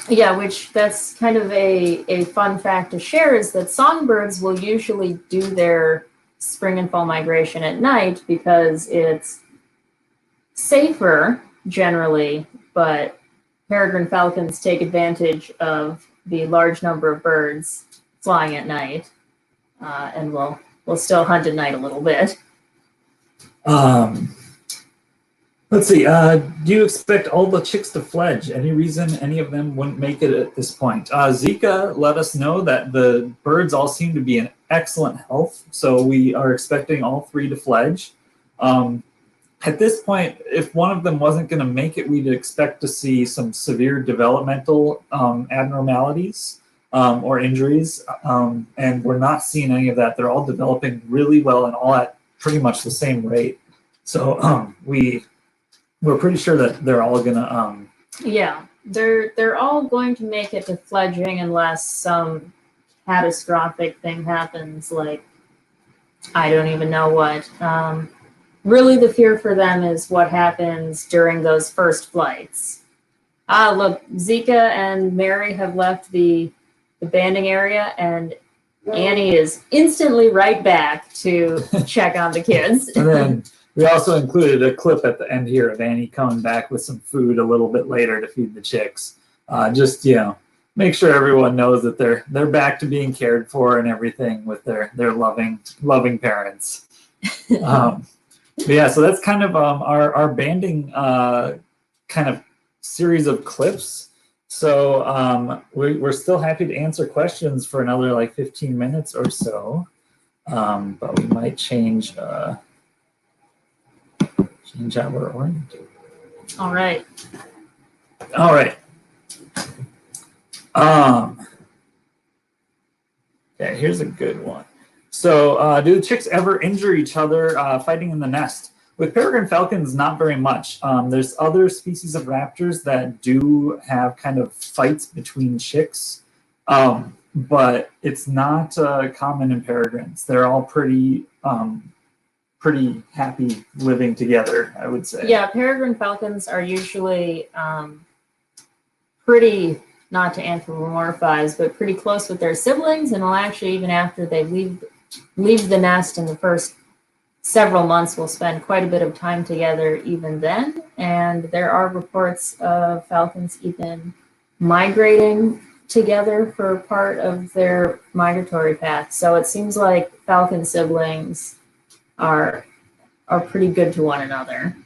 Yeah, which that's kind of a fun fact to share is that songbirds will usually do their spring and fall migration at night because it's safer generally, but peregrine falcons take advantage of the large number of birds flying at night, and we'll still hunt at night a little bit. Let's see. Do you expect all the chicks to fledge? Any reason any of them wouldn't make it at this point? Zika let us know that the birds all seem to be in excellent health, so we are expecting all 3 to fledge. At this point, if one of them wasn't going to make it, we'd expect to see some severe developmental abnormalities or injuries, and we're not seeing any of that. They're all developing really well and all at pretty much the same rate. So we're pretty sure that they're all gonna. Yeah, they're all going to make it to fledging unless some catastrophic thing happens, like I don't even know what. Really, the fear for them is what happens during those first flights. Look, Zika and Mary have left the banding area, and Annie is instantly right back to check on the kids. And then we also included a clip at the end here of Annie coming back with some food a little bit later to feed the chicks. Just, make sure everyone knows that they're back to being cared for and everything with their loving parents. Yeah, so that's kind of our banding kind of series of clips. So we're still happy to answer questions for another like 15 minutes or so, but we might change how we're oriented. All right. Okay, here's a good one. So, do the chicks ever injure each other fighting in the nest? With peregrine falcons, not very much. There's other species of raptors that do have kind of fights between chicks, but it's not common in peregrines. They're all pretty happy living together, I would say. Yeah, peregrine falcons are usually pretty, not to anthropomorphize, but pretty close with their siblings, and will actually, even after they leave the nest in the first several months, will spend quite a bit of time together even then. And there are reports of falcons even migrating together for part of their migratory path. So it seems like falcon siblings are pretty good to one another.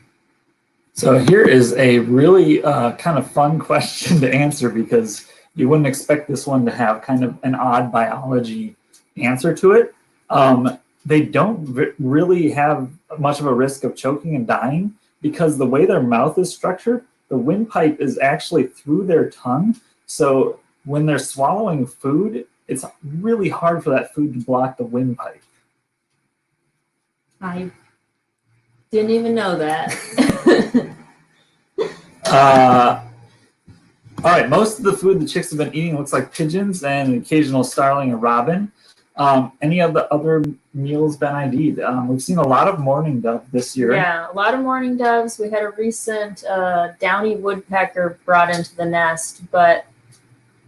So here is a really kind of fun question to answer, because you wouldn't expect this one to have kind of an odd biology answer to it. They don't really have much of a risk of choking and dying, because the way their mouth is structured, the windpipe is actually through their tongue. So when they're swallowing food, it's really hard for that food to block the windpipe. I didn't even know that. All right, most of the food the chicks have been eating looks like pigeons and an occasional starling or robin. Any of the other meals been ID'd? We've seen a lot of mourning dove this year. Yeah, a lot of mourning doves. We had a recent downy woodpecker brought into the nest, but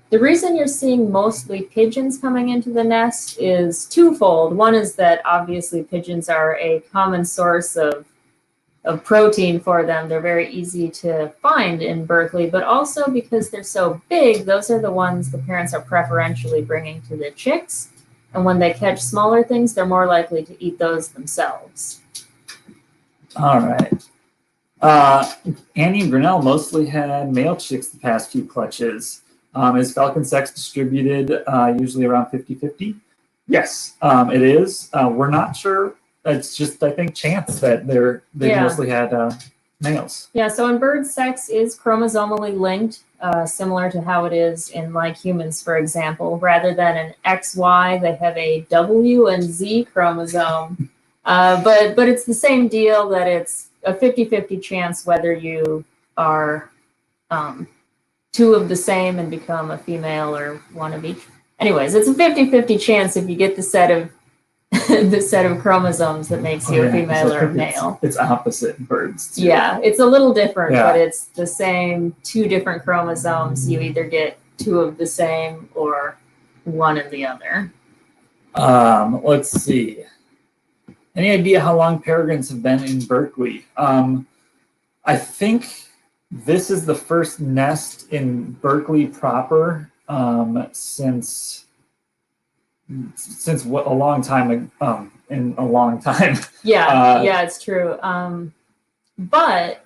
The reason you're seeing mostly pigeons coming into the nest is twofold. One is that obviously pigeons are a common source of protein for them. They're very easy to find in Berkeley, but also because they're so big, those are the ones the parents are preferentially bringing to the chicks. And when they catch smaller things, they're more likely to eat those themselves. All right. Annie and Grinnell mostly had male chicks the past few clutches. Is falcon sex distributed usually around 50-50? Yes, it is. We're not sure. It's just, I think, chance that they mostly had males. Yeah, so in birds, sex is chromosomally linked, similar to how it is in like humans, for example. Rather than an XY, they have a W and Z chromosome. But it's the same deal, that it's a 50-50 chance whether you are two of the same and become a female or one of each. Anyways, it's a 50-50 chance if you get the set of chromosomes that makes you a female or a male. It's opposite in birds too. Yeah, it's a little different, but it's the same two different chromosomes. You either get two of the same or one of the other. Let's see. Any idea how long peregrines have been in Berkeley? I think this is the first nest in Berkeley proper since a long time. In a long time. Yeah, it's true. But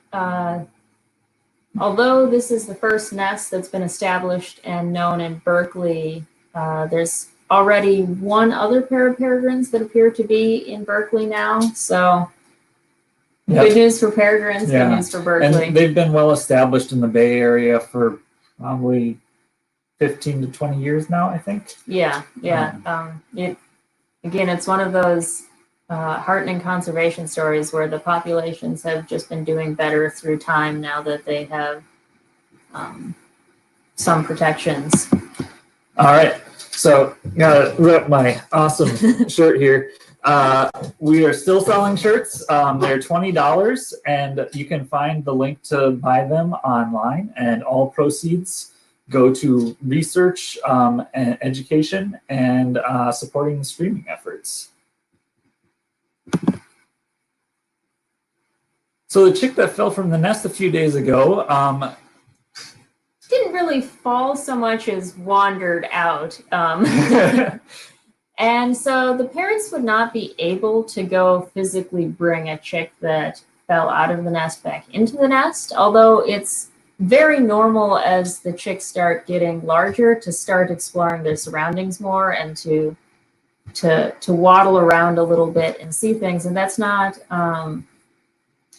although this is the first nest that's been established and known in Berkeley, there's already one other pair of peregrines that appear to be in Berkeley now. So good news for peregrines, good news for Berkeley. And they've been well established in the Bay Area for probably 15 to 20 years now, I think. Yeah. It's one of those heartening conservation stories where the populations have just been doing better through time now that they have some protections. All right. So, gotta rip my awesome shirt here. We are still selling shirts. They're $20, and you can find the link to buy them online. And all proceeds go to research and education and supporting the streaming efforts. So the chick that fell from the nest a few days ago didn't really fall so much as wandered out. And so the parents would not be able to go physically bring a chick that fell out of the nest back into the nest, although it's very normal as the chicks start getting larger to start exploring their surroundings more and to waddle around a little bit and see things. And that's not,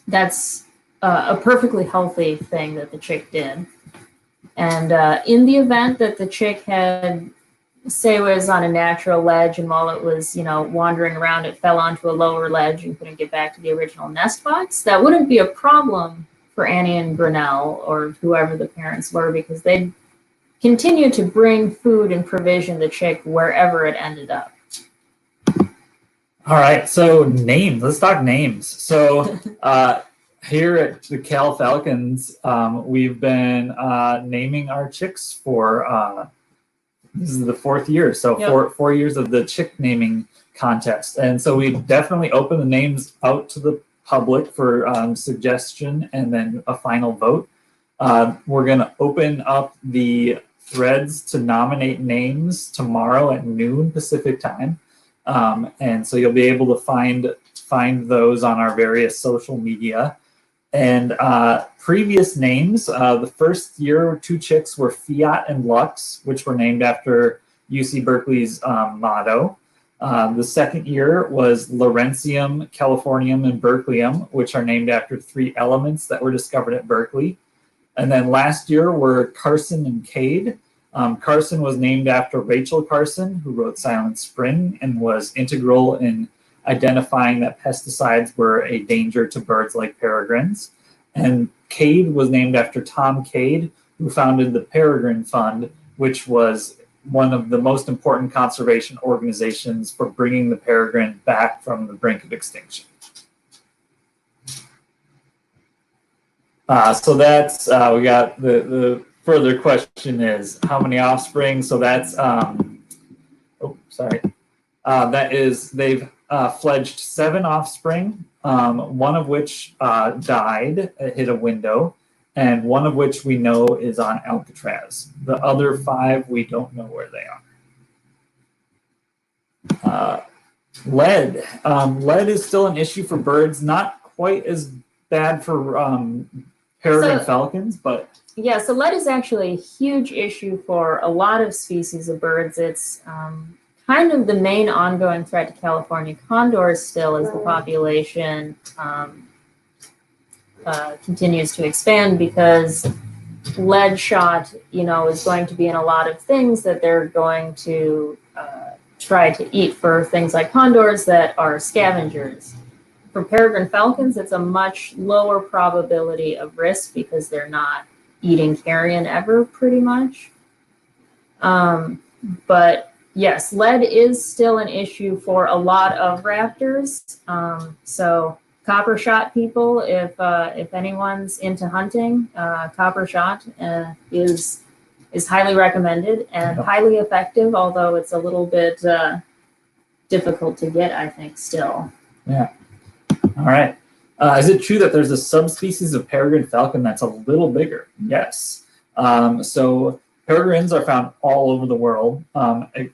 that's a perfectly healthy thing that the chick did. And in the event that the chick had, say, was on a natural ledge, and while it was, wandering around, it fell onto a lower ledge and couldn't get back to the original nest box, that wouldn't be a problem for Annie and Grinnell or whoever the parents were, because they'd continue to bring food and provision the chick wherever it ended up. All right, so names. Let's talk names. So here at the Cal Falcons, we've been naming our chicks for, this is the 4th year, so 4 years of the chick naming contest. And so we definitely open the names out to the public for suggestion and then a final vote. We're going to open up the threads to nominate names tomorrow at noon Pacific time. And so you'll be able to find those on our various social media. And previous names, the first year, 2 chicks were Fiat and Lux, which were named after UC Berkeley's motto. The second year was Laurentium, Californium, and Berkeleyum, which are named after 3 elements that were discovered at Berkeley. And then last year were Carson and Cade. Carson was named after Rachel Carson, who wrote Silent Spring and was integral in identifying that pesticides were a danger to birds like peregrines. And Cade was named after Tom Cade, who founded the Peregrine Fund, which was one of the most important conservation organizations for bringing the peregrine back from the brink of extinction. So that's, we got the further question is how many offspring. So that's that is they've fledged 7 offspring, one of which died, hit a window, and one of which we know is on Alcatraz. The other 5 we don't know where they are. Lead. Lead is still an issue for birds, not quite as bad for peregrine falcons, but yeah, so lead is actually a huge issue for a lot of species of birds. It's kind of the main ongoing threat to California condors still as the population continues to expand, because lead shot, is going to be in a lot of things that they're going to try to eat for things like condors that are scavengers. For peregrine falcons, it's a much lower probability of risk because they're not eating carrion ever, pretty much. But yes, lead is still an issue for a lot of raptors. So copper shot people, if anyone's into hunting, copper shot is highly recommended and highly effective, although it's a little bit difficult to get, I think, still. Yeah. All right. Is it true that there's a subspecies of peregrine falcon that's a little bigger? Yes. So peregrines are found all over the world.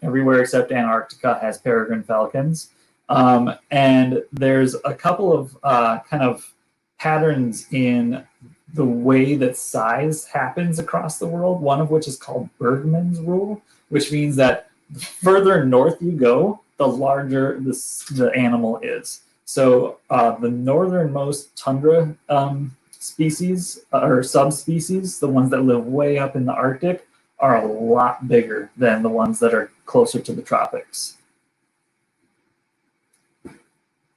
Everywhere except Antarctica has peregrine falcons. And there's a couple of kind of patterns in the way that size happens across the world, one of which is called Bergmann's rule, which means that the further north you go, the larger the animal is. So the northernmost tundra species or subspecies, the ones that live way up in the Arctic, are a lot bigger than the ones that are closer to the tropics.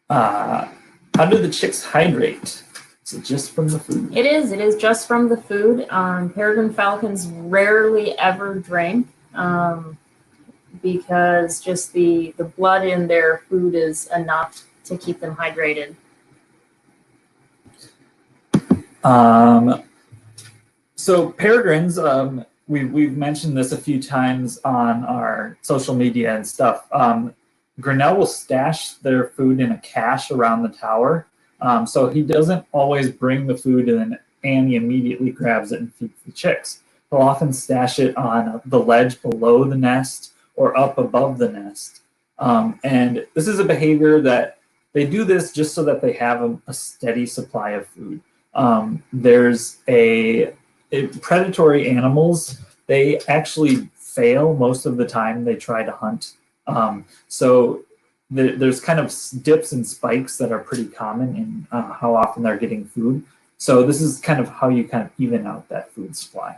How do the chicks hydrate? Is it just from the food? It is just from the food. Peregrine falcons rarely ever drink because just the blood in their food is enough to keep them hydrated. So peregrines, we've mentioned this a few times on our social media and stuff. Grinnell will stash their food in a cache around the tower. So he doesn't always bring the food and then Annie immediately grabs it and feeds the chicks. He'll often stash it on the ledge below the nest or up above the nest. And this is a behavior that they do this just so that they have a steady supply of food. There's predatory animals, they actually fail most of the time they try to hunt. So there's kind of dips and spikes that are pretty common in how often they're getting food. So this is kind of how you kind of even out that food supply.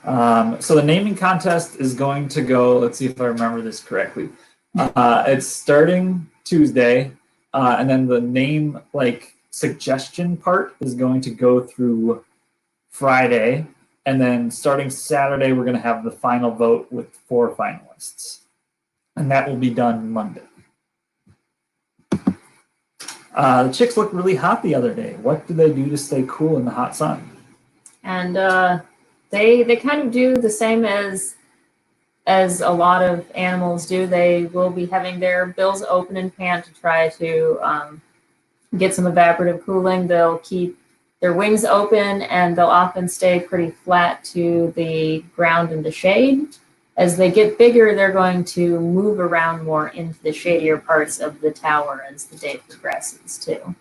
So the naming contest is going to go, let's see if I remember this correctly. It's starting Tuesday, and then the name suggestion part is going to go through Friday, and then starting Saturday we're going to have the final vote with 4 finalists, and that will be done Monday. The chicks looked really hot the other day. What do they do to stay cool in the hot sun? And they kind of do the same as a lot of animals do. They will be having their bills open and pant to try to get some evaporative cooling. They'll keep their wings open and they'll often stay pretty flat to the ground in the shade. As they get bigger, they're going to move around more into the shadier parts of the tower as the day progresses too.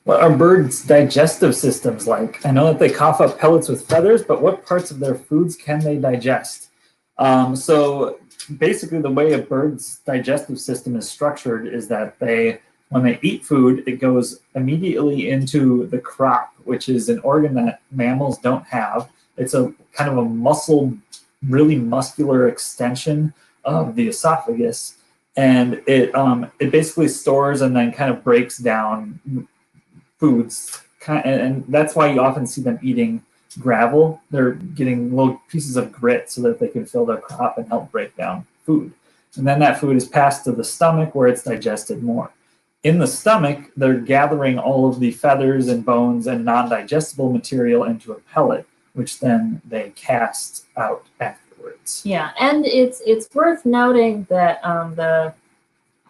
What are birds' digestive systems like? I know that they cough up pellets with feathers, but what parts of their foods can they digest? So basically the way a bird's digestive system is structured is that when they eat food, it goes immediately into the crop, which is an organ that mammals don't have. It's a kind of a really muscular extension of the esophagus. And it basically stores and then kind of breaks down foods, and that's why you often see them eating gravel. They're getting little pieces of grit so that they can fill their crop and help break down food. And then that food is passed to the stomach where it's digested more. In the stomach, they're gathering all of the feathers and bones and non-digestible material into a pellet, which then they cast out afterwards. Yeah, and it's worth noting that the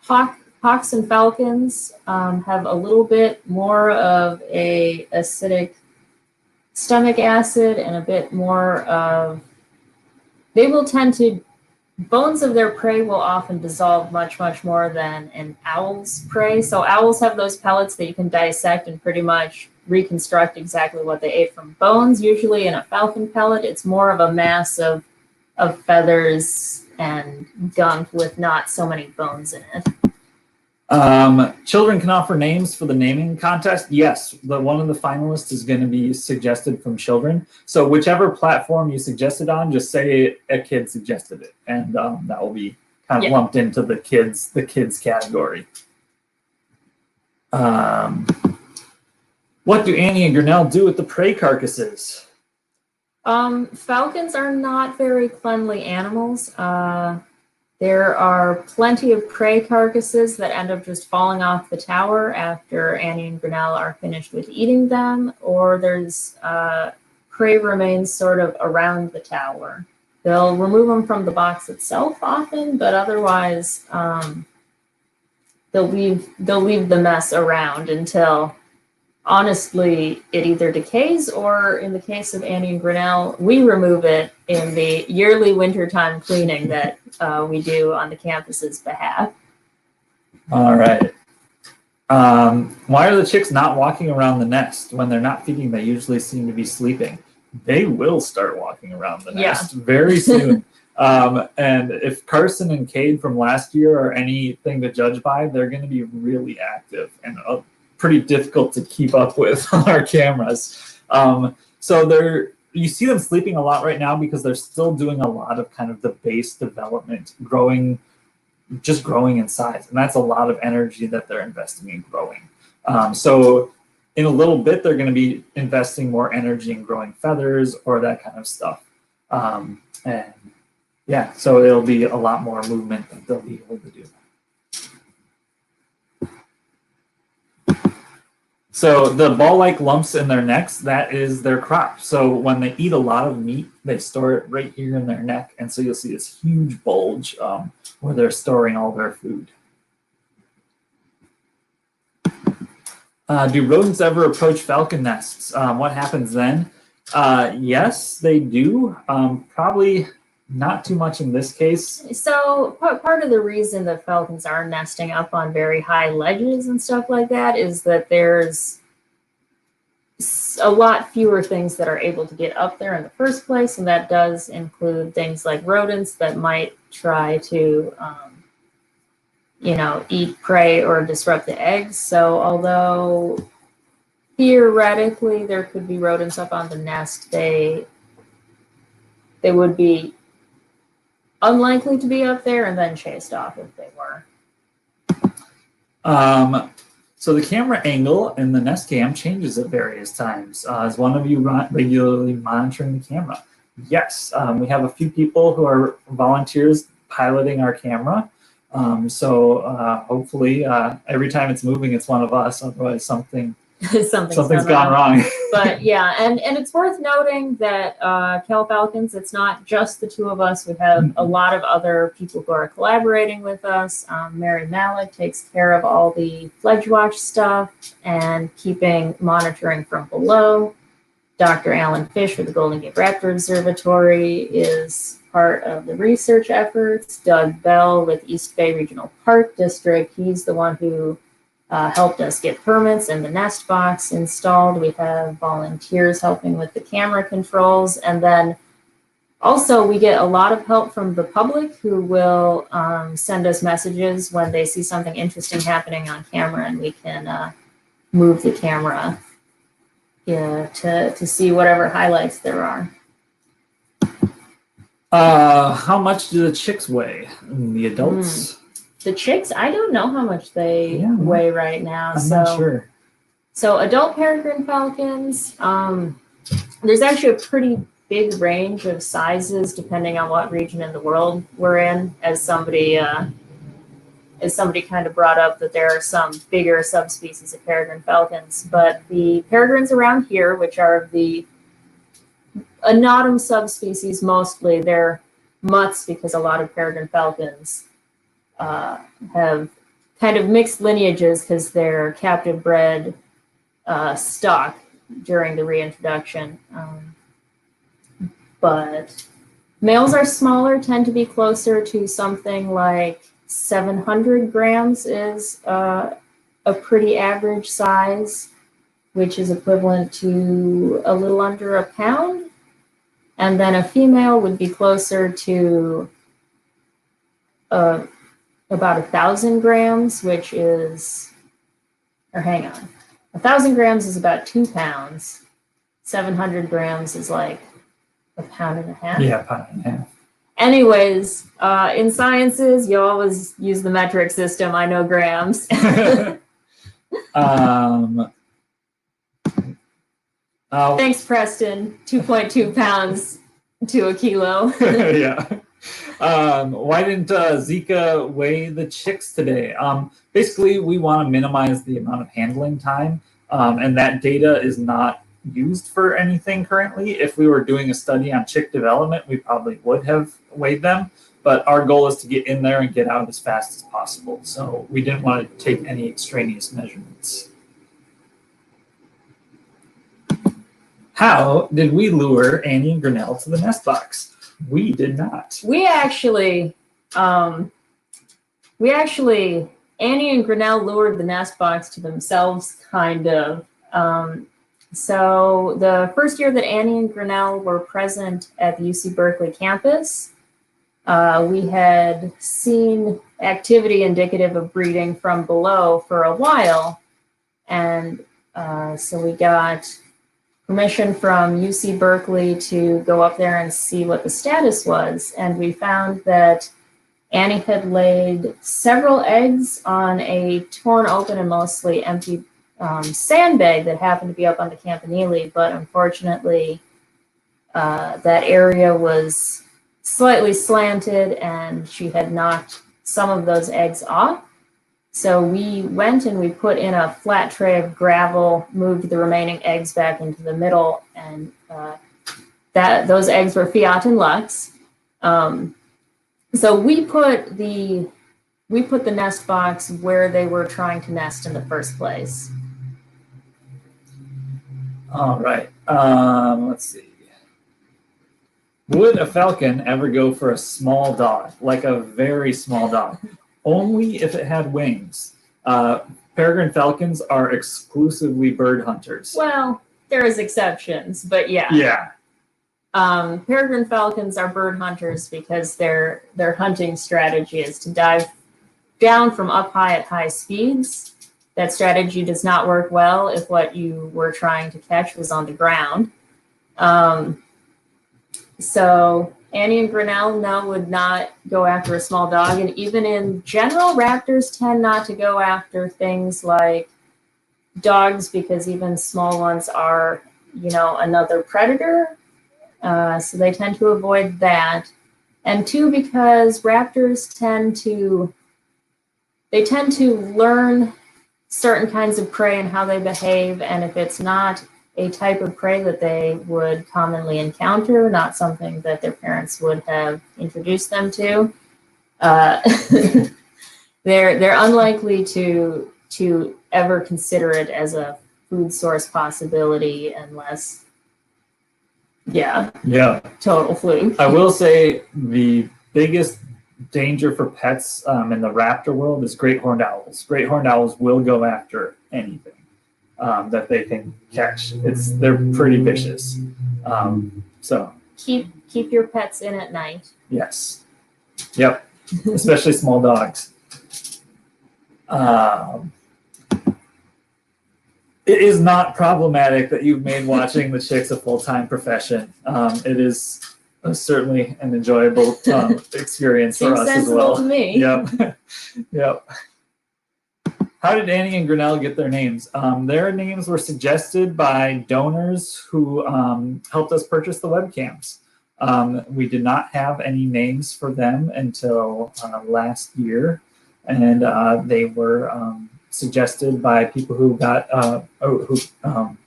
hawks and falcons have a little bit more of a acidic stomach acid and a bit more of, they will tend to, bones of their prey will often dissolve much more than an owl's prey. So owls have those pellets that you can dissect and pretty much reconstruct exactly what they ate from bones. Usually in a falcon pellet, it's more of a mass of feathers and gunk with not so many bones in it. Children can offer names for the naming contest. Yes, one of the finalists is going to be suggested from children. So whichever platform you suggested on, just say a kid suggested it, and that will be kind of lumped into the kids category. What do Annie and Grinnell do with the prey carcasses? Falcons are not very cleanly animals. There are plenty of prey carcasses that end up just falling off the tower after Annie and Grinnell are finished with eating them, or there's prey remains sort of around the tower. They'll remove them from the box itself often, but otherwise they'll leave the mess around until, honestly, it either decays, or in the case of Annie and Grinnell, we remove it in the yearly wintertime cleaning that we do on the campus's behalf. All right. Why are the chicks not walking around the nest? When they're not feeding, they usually seem to be sleeping. They will start walking around the nest very soon. And if Carson and Cade from last year are anything to judge by, they're going to be really active and pretty difficult to keep up with on our cameras. So you see them sleeping a lot right now because they're still doing a lot of kind of the base development, just growing in size. And that's a lot of energy that they're investing in growing. So in a little bit, they're going to be investing more energy in growing feathers or that kind of stuff. And yeah, so it'll be a lot more movement that they'll be able to do. So the ball-like lumps in their necks, that is their crop. So when they eat a lot of meat, they store it right here in their neck. And so you'll see this huge bulge where they're storing all their food. Do rodents ever approach falcon nests? What happens then? Yes, they do. Probably not too much in this case. So part of the reason that falcons are nesting up on very high ledges and stuff like that is that there's a lot fewer things that are able to get up there in the first place, and that does include things like rodents that might try to eat prey or disrupt the eggs. So although theoretically there could be rodents up on the nest, they would be unlikely to be up there and then chased off if they were. So the camera angle in the Nest Cam changes at various times. Is one of you regularly monitoring the camera? Yes, we have a few people who are volunteers piloting our camera. So hopefully every time it's moving, it's one of us. Otherwise, something's gone wrong. But yeah, and it's worth noting that Cal Falcons, it's not just the two of us. We have a lot of other people who are collaborating with us. Mary Malik takes care of all the Fledge Watch stuff and monitoring from below. Dr. Alan Fish with the Golden Gate Raptor Observatory is part of the research efforts. Doug Bell with East Bay Regional Park District, he's the one who helped us get permits and the nest box installed. We have volunteers helping with the camera controls. And then also we get a lot of help from the public who will send us messages when they see something interesting happening on camera, and we can move the camera to see whatever highlights there are. How much do the chicks weigh? The adults? The chicks, I don't know how much they weigh right now. I'm not sure. So adult peregrine falcons, there's actually a pretty big range of sizes depending on what region in the world we're in. As somebody as somebody kind of brought up, that there are some bigger subspecies of peregrine falcons. But the peregrines around here, which are the Anatum subspecies mostly, they're mutts because a lot of peregrine falcons have kind of mixed lineages because they're captive bred stock during the reintroduction. But males are smaller, tend to be closer to something like 700 grams is a pretty average size, which is equivalent to a little under a pound. And then a female would be closer to about 1,000 grams, which is, or hang on, 1,000 grams is about 2 pounds. 700 grams is like a pound and a half. Yeah, pound and a half. Anyways, in sciences, you always use the metric system. I know grams. Thanks, Preston. 2.2 pounds to a kilo. Yeah. Why didn't Zika weigh the chicks today? Basically, we want to minimize the amount of handling time, and that data is not used for anything currently. If we were doing a study on chick development, we probably would have weighed them, but our goal is to get in there and get out as fast as possible. So we didn't want to take any extraneous measurements. How did we lure Annie and Grinnell to the nest box? We did not. We actually, Annie and Grinnell lured the nest box to themselves, kind of. So the first year that Annie and Grinnell were present at the UC Berkeley campus, we had seen activity indicative of breeding from below for a while. And so we got permission from UC Berkeley to go up there and see what the status was. And we found that Annie had laid several eggs on a torn open and mostly empty sandbag that happened to be up on the campanile, but unfortunately that area was slightly slanted and she had knocked some of those eggs off. So we went and we put in a flat tray of gravel, moved the remaining eggs back into the middle, and those eggs were Fiat and Lux. So we put the nest box where they were trying to nest in the first place. All right. Let's see. Would a falcon ever go for a small dog, like a very small dog? Only if it had wings. Peregrine falcons are exclusively bird hunters. Well, there is exceptions, but yeah. Yeah. Peregrine falcons are bird hunters because their hunting strategy is to dive down from up high at high speeds. That strategy does not work well if what you were trying to catch was on the ground. So Annie and Grinnell, no, would not go after a small dog. And even in general, raptors tend not to go after things like dogs because even small ones are, another predator. So they tend to avoid that. And two, because raptors tend to learn certain kinds of prey and how they behave, and if it's not a type of prey that they would commonly encounter, not something that their parents would have introduced them to, they're unlikely to ever consider it as a food source possibility unless, total fluke. I will say the biggest danger for pets in the raptor world is great horned owls. Great horned owls will go after anything that they can catch. They're pretty vicious. So keep your pets in at night. Yes. Yep. Especially small dogs. It is not problematic that you've made watching the chicks a full-time profession. It is certainly an enjoyable experience for us as well. To me. Yep. Yep. How did Annie and Grinnell get their names? Their names were suggested by donors who helped us purchase the webcams. We did not have any names for them until last year. and they were suggested by people who got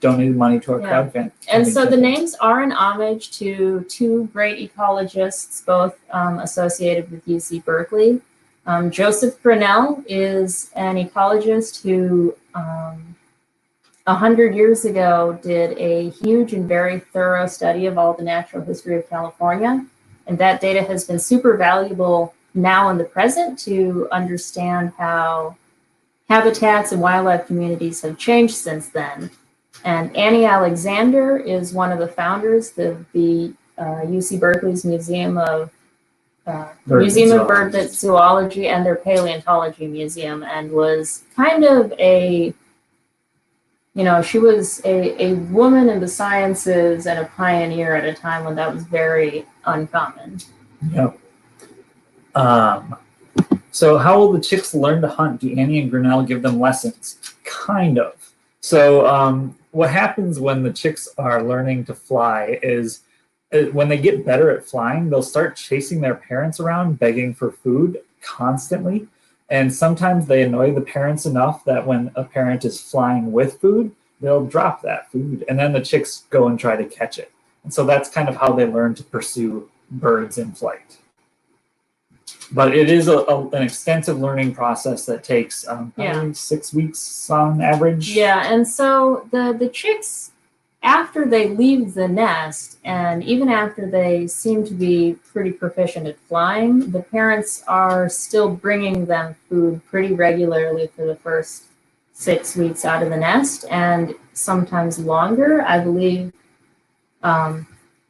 donated money to our crowdfunding. And so the names are an homage to two great ecologists, both associated with UC Berkeley. Joseph Grinnell is an ecologist who 100 years ago did a huge and very thorough study of all the natural history of California. And that data has been super valuable now in the present to understand how habitats and wildlife communities have changed since then. And Annie Alexander is one of the founders of the UC Berkeley's Museum of Bird Zoology and their Paleontology Museum, and was kind of she was a woman in the sciences and a pioneer at a time when that was very uncommon. Yep. So how will the chicks learn to hunt? Do Annie and Grinnell give them lessons? Kind of. So what happens when the chicks are learning to fly is when they get better at flying, they'll start chasing their parents around, begging for food constantly. And sometimes they annoy the parents enough that when a parent is flying with food, they'll drop that food. And then the chicks go and try to catch it. And so that's kind of how they learn to pursue birds in flight. But it is an extensive learning process that takes probably 6 weeks on average. Yeah, and so the chicks, after they leave the nest, and even after they seem to be pretty proficient at flying, the parents are still bringing them food pretty regularly for the first 6 weeks out of the nest, and sometimes longer. I believe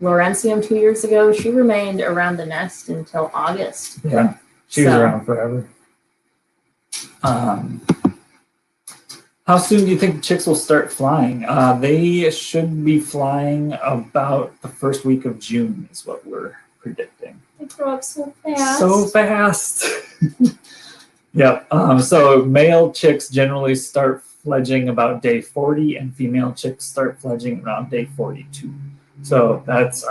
Laurentium 2 years ago, she remained around the nest until August. Yeah, she was around forever. How soon do you think the chicks will start flying? They should be flying about the first week of June is what we're predicting. They grow up so fast. So fast. Yep. So male chicks generally start fledging about day 40, and female chicks start fledging around day 42. So that's, if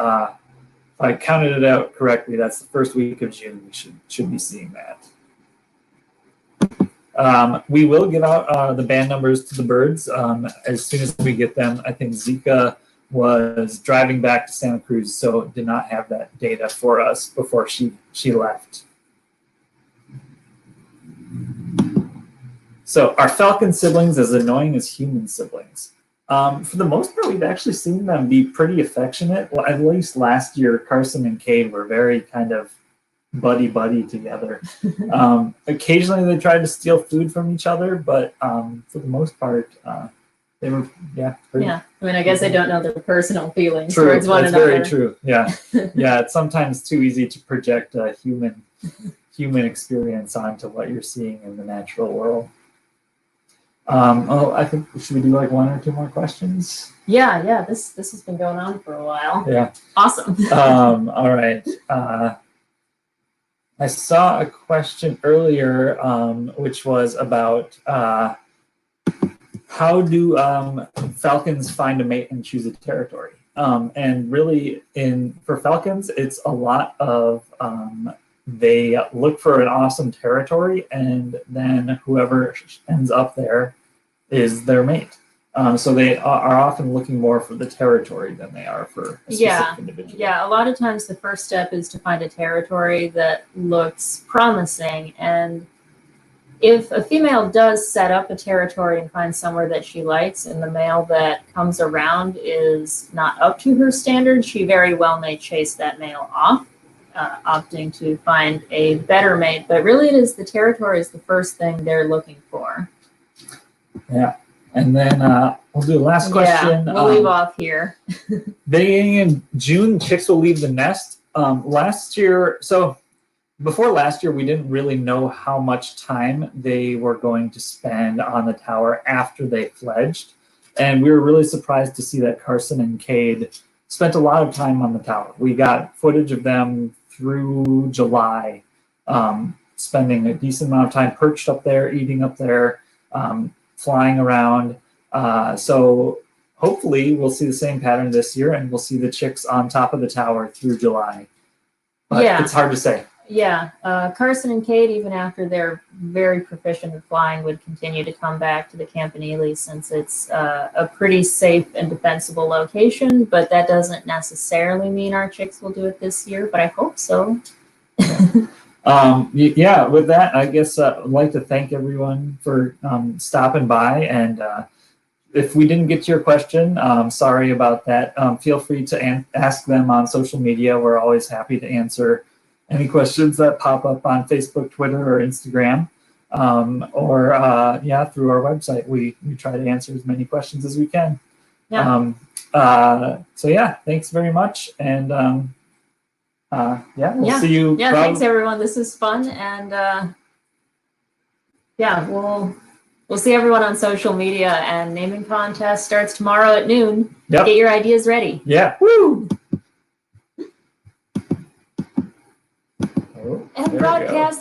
I counted it out correctly, that's the first week of June. We should be seeing that. We will give out the band numbers to the birds as soon as we get them. I think Zika was driving back to Santa Cruz, so did not have that data for us before she left. So are falcon siblings as annoying as human siblings? For the most part, we've actually seen them be pretty affectionate. Well, at least last year, Carson and Cade were very kind of buddy together. Occasionally they tried to steal food from each other, but for the most part, they were, pretty. Yeah, I mean, I guess I don't know their personal feelings True. towards one another. That's very true. Yeah. Yeah, it's sometimes too easy to project a human experience onto what you're seeing in the natural world. I think, should we do like one or two more questions? Yeah, this has been going on for a while. Yeah. Awesome. All right. I saw a question earlier, which was about how do falcons find a mate and choose a territory? And really, for falcons, it's a lot of they look for an awesome territory, and then whoever ends up there is their mate. So they are often looking more for the territory than they are for a specific individual. Yeah, a lot of times the first step is to find a territory that looks promising. And if a female does set up a territory and find somewhere that she likes, and the male that comes around is not up to her standards, she very well may chase that male off, opting to find a better mate. But really it is the territory is the first thing they're looking for. Yeah. And then we'll do the last question. Yeah, we'll leave off here. Beginning in June, chicks will leave the nest. Before last year, we didn't really know how much time they were going to spend on the tower after they fledged. And we were really surprised to see that Carson and Cade spent a lot of time on the tower. We got footage of them through July, spending a decent amount of time perched up there, eating up there, flying around. So hopefully we'll see the same pattern this year, and we'll see the chicks on top of the tower through July. But it's hard to say. Carson and Kate, even after they're very proficient at flying, would continue to come back to the Campanile since it's a pretty safe and defensible location, but that doesn't necessarily mean our chicks will do it this year, but I hope so. With that, I guess I'd like to thank everyone for stopping by, and if we didn't get to your question, sorry about that. Feel free to ask them on social media. We're always happy to answer any questions that pop up on Facebook, Twitter, or Instagram, or through our website. We try to answer as many questions as we can. Yeah. Thanks very much, and we'll see you. Yeah, thanks everyone. This is fun, and we'll see everyone on social media. And naming contest starts tomorrow at noon. Yep. Get your ideas ready. Yeah. Woo! Oh, And broadcast.